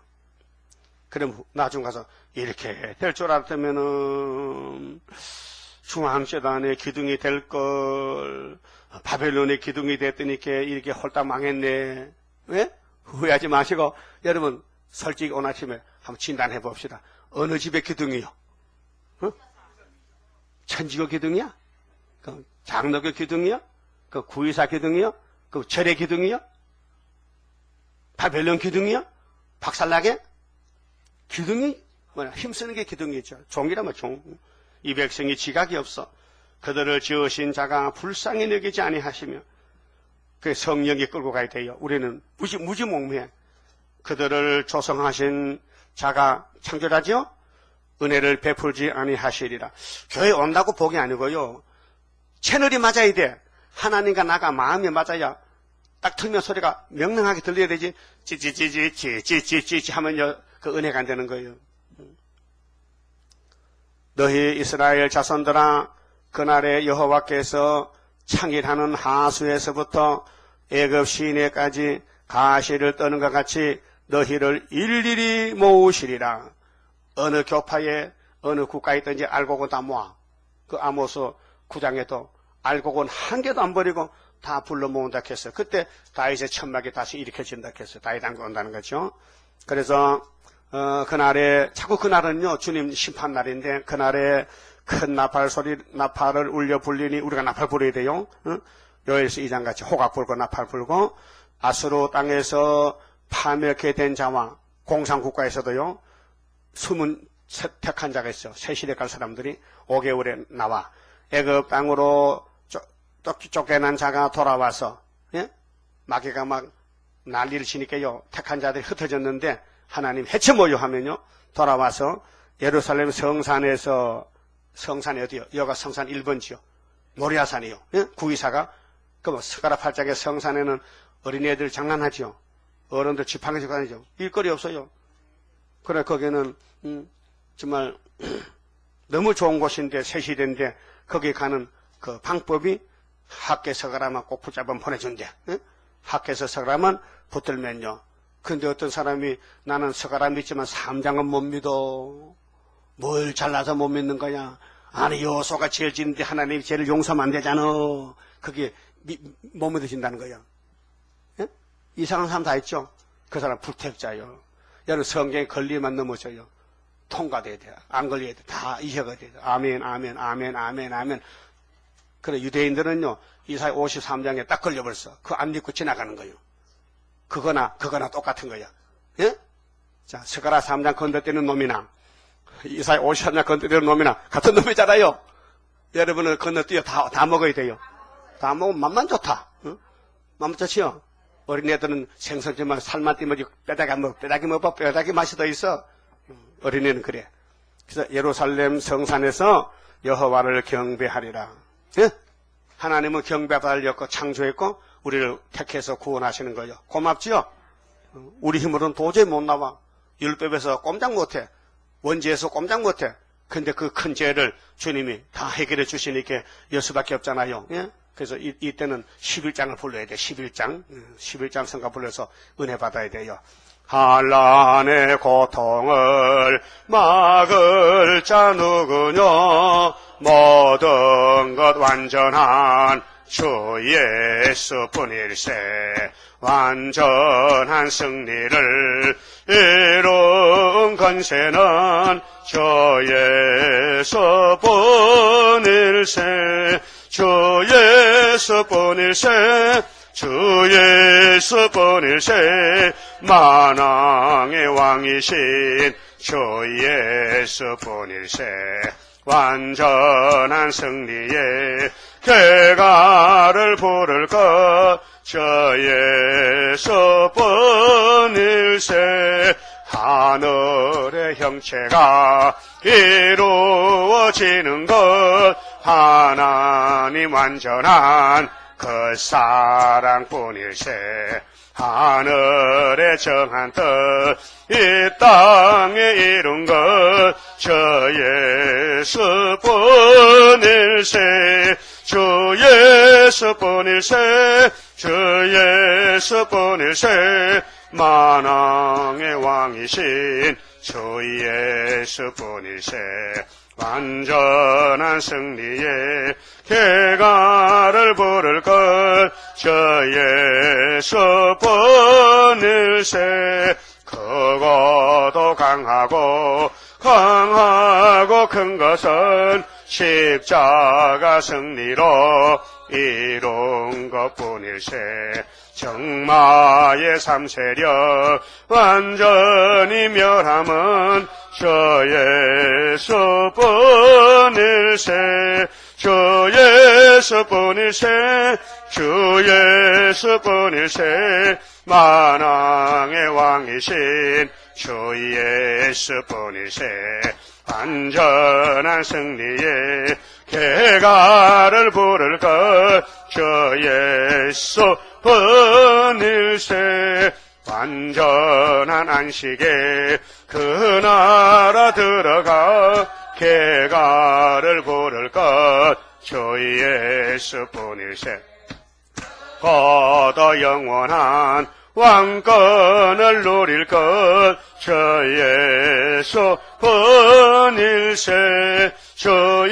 Speaker 1: 그럼 나중 가서 이렇게 될 줄 알았다면은 중앙재단의 기둥이 될 걸, 바벨론의 기둥이 됐더니까 이렇게 홀딱 망했네. 왜? 후회하지 마시고, 여러분 솔직히 오늘 아침에 한번 진단해 봅시다. 어느 집의 기둥이요? 천지교 기둥이야? 그 장로교 기둥이요? 그 구의사 기둥이요? 그 절의 기둥이요? 바벨론 기둥이요? 박살나게? 기둥이 뭐냐? 힘쓰는 게 기둥이죠. 종이라면 종. 이 백성이 지각이 없어. 그들을 지으신 자가 불쌍히 여기지 아니하시며, 그 성령이 끌고 가야 돼요. 우리는 무지몽매해. 그들을 조성하신 자가 창조자지요? 은혜를 베풀지 아니하시리라. 교회 온다고 복이 아니고요. 채널이 맞아야 돼. 하나님과 나가 마음이 맞아야 딱 틀면 소리가 명랑하게 들려야 되지. 찌찌찌찌찌찌찌찌 하면요, 그 은혜가 안 되는 거예요. 너희 이스라엘 자손들아, 그날에 여호와께서 창일하는 하수에서부터 애굽 시내까지 가시를 떠는 것 같이 너희를 일일이 모으시리라. 어느 교파에 어느 국가에 있든지 알곡은 다 모아. 그 아모스 9장에도 알곡은 한 개도 안 버리고 다 불러 모은다 했어요. 그때 다윗의 천막이 다시 일으켜진다 했어요. 다윗 안고 온다는 거죠. 그래서 그날에, 자꾸 그날은요, 주님 심판 날인데, 그날에 큰 나팔 소리, 나팔을 울려 불리니 우리가 나팔 불어야 돼요. 요엘서 2장 같이 호각 불고 나팔 불고, 아수르 땅에서 파멸케 된 자와 공산국가에서도요, 숨은 택한 자가 있어. 새 시대 갈 사람들이 5개월에 나와. 애굽 땅으로 쫓겨난 자가 돌아와서, 예? 마귀가 막 난리를 치니까요, 택한 자들이 흩어졌는데, 하나님 해체 모여 하면요, 돌아와서 예루살렘 성산에서, 성산이 어디요? 여가 성산 1번지요. 모리아산이요. 예? 구의사가, 그 스가랴 8장의 성산에는 어린애들 장난하죠. 어른들 지팡이에서 다니죠. 일거리 없어요. 그래, 거기는, 정말, 너무 좋은 곳인데, 새 시대인데, 거기 가는 그 방법이 학계 서가라만 꼭 붙잡으면 보내준대. 예? 학계에서 서가라만 붙들면요. 근데 어떤 사람이 나는 서가라 믿지만 3장은 못 믿어. 뭘 잘나서 못 믿는 거냐. 아니 여호수아가 죄를 짓는데 하나님이 죄를 용서하면 안 되잖아. 그게 못 믿으신다는 거야. 예? 이상한 사람 다 있죠. 그 사람 불택자예요. 여러분 성경에 걸리면 넘어져요. 통과돼야 돼. 안 걸려야 돼. 다 이해가 돼야 돼. 아멘 아멘 아멘 아멘 아멘. 그래 유대인들은요 이사야 53장에 딱 걸려버렸어. 그거 안 믿고 지나가는 거예요. 그거나 똑같은 거야. 예? 자, 스가랴 3장 건너뛰는 놈이나 이사야 53장 건너뛰는 놈이나 같은 놈이잖아요. 여러분은 건너뛰어 다 먹어야 돼요. 다 먹으면 맛만 좋다. 응? 맛만 좋지요. 어린애들은 생선지만 살만 띄면 뼈다귀 맛이 더 있어. 어린애는 그래. 그래서 예루살렘 성산에서 여호와를 경배하리라. 예? 하나님은 경배받으려고 창조했고 우리를 택해서 구원하시는 거예요. 고맙지요? 우리 힘으로는 도저히 못 나와. 율법에서 꼼짝 못해. 원죄에서 꼼짝 못해. 근데 그 큰 죄를 주님이 다 해결해 주시니까 여수밖에 없잖아요. 예? 그래서 이때는 11장을 불러야 돼. 11장 성가 불러서 은혜 받아야 돼요. 한란의 고통을 막을 자 누구뇨? 모든 것 완전한 주 예수뿐일세. 완전한 승리를 이룬 권세는 주 예수뿐일세. 주 예수뿐일세. 주 예수뿐일세. 만왕의 왕이신 주 예수뿐일세. 완전한 승리에 개가를 부를 것 저 예수뿐일세. 하늘의 형체가 이루어지는 것 하나님 완전한 그 사랑뿐일세. 하늘에 정한 뜻 이 땅에 이룬 것 저 예수뿐일세. 주 예수뿐일세. 주 예수뿐일세. 만왕의 왕이신 주 예수뿐일세. 완전한 승리에 개가를 부를 것 저 예수뿐일세. 크고도 강하고 큰 것은 십자가 승리로 이룬 것뿐일세. 정마의 삼세력 완전히 멸함은 저 예수뿐일세. 주 예수뿐일세. 주 예수뿐일세. 만왕의 왕이신 주 예수뿐일세. 완전한 승리에 개가를 부를 것 저 예수뿐일세. 완전한 안식에 그 나라 들어가 개가를 부를 것 저 예수뿐일세. 거더 영원한 왕권을 누릴 것 저 예수뿐일세. 주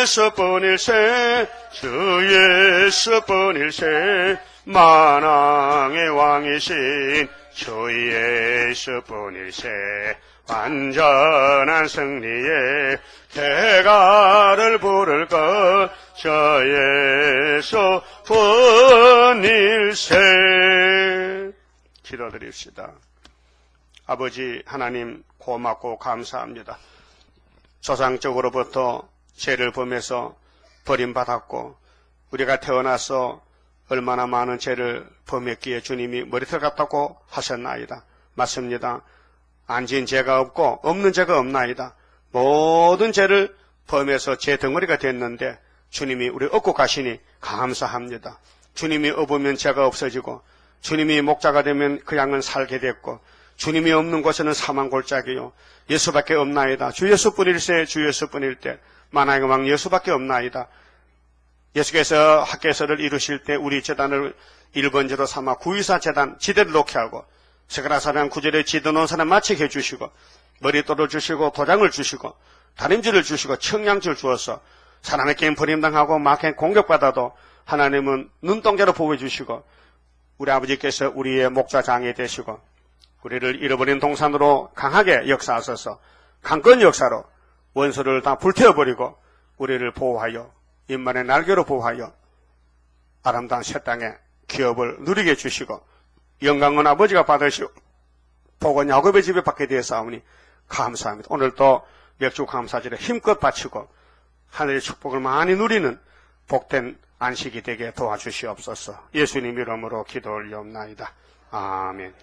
Speaker 1: 예수뿐일세. 주 예수뿐일세. 만왕의 왕이신 주 예수뿐일세. 완전한 승리에 개가를 부를 것 저 예수뿐일세. 기도드립시다. 아버지 하나님 고맙고 감사합니다. 조상적으로부터 죄를 범해서 버림받았고 우리가 태어나서 얼마나 많은 죄를 범했기에 주님이 머리털 같다고 하셨나이다. 맞습니다. 안 지은 죄가 없고 없는 죄가 없나이다. 모든 죄를 범해서 죄 덩어리가 됐는데 주님이 우리 업고 가시니 감사합니다. 주님이 업으면 죄가 없어지고 주님이 목자가 되면 그 양은 살게 됐고 주님이 없는 곳에는 사망 골짜기요 예수밖에 없나이다. 주 예수뿐일세. 주 예수뿐일 때 만왕의 왕 예수밖에 없나이다. 예수께서 학개서를 이루실 때 우리 제단을 1번지로 삼아 구의사 제단 지대를 놓게 하고 스가랴 4장 9절에 지도 놓은 사람 마치게 해주시고 머릿돌을 주시고 도장을 주시고 다림질을 주시고 청량줄 주어서 사람에게 버림당하고 막에 공격받아도 하나님은 눈동자로 보호해 주시고 우리 아버지께서 우리의 목자장이 되시고 우리를 잃어버린 동산으로 강하게 역사하셔서 강권 역사로 원수를 다 불태워버리고 우리를 보호하여 인만의 날개로 보호하여 아름다운 새 땅의 기업을 누리게 해주시고 영광은 아버지가 받으시고 복은 야곱의 집에 받게 되었사오니 감사합니다. 오늘도 맥주 감사절에 힘껏 바치고 하늘의 축복을 많이 누리는 복된 안식이 되게 도와주시옵소서. 예수님 이름으로 기도 올리옵나이다. 아멘.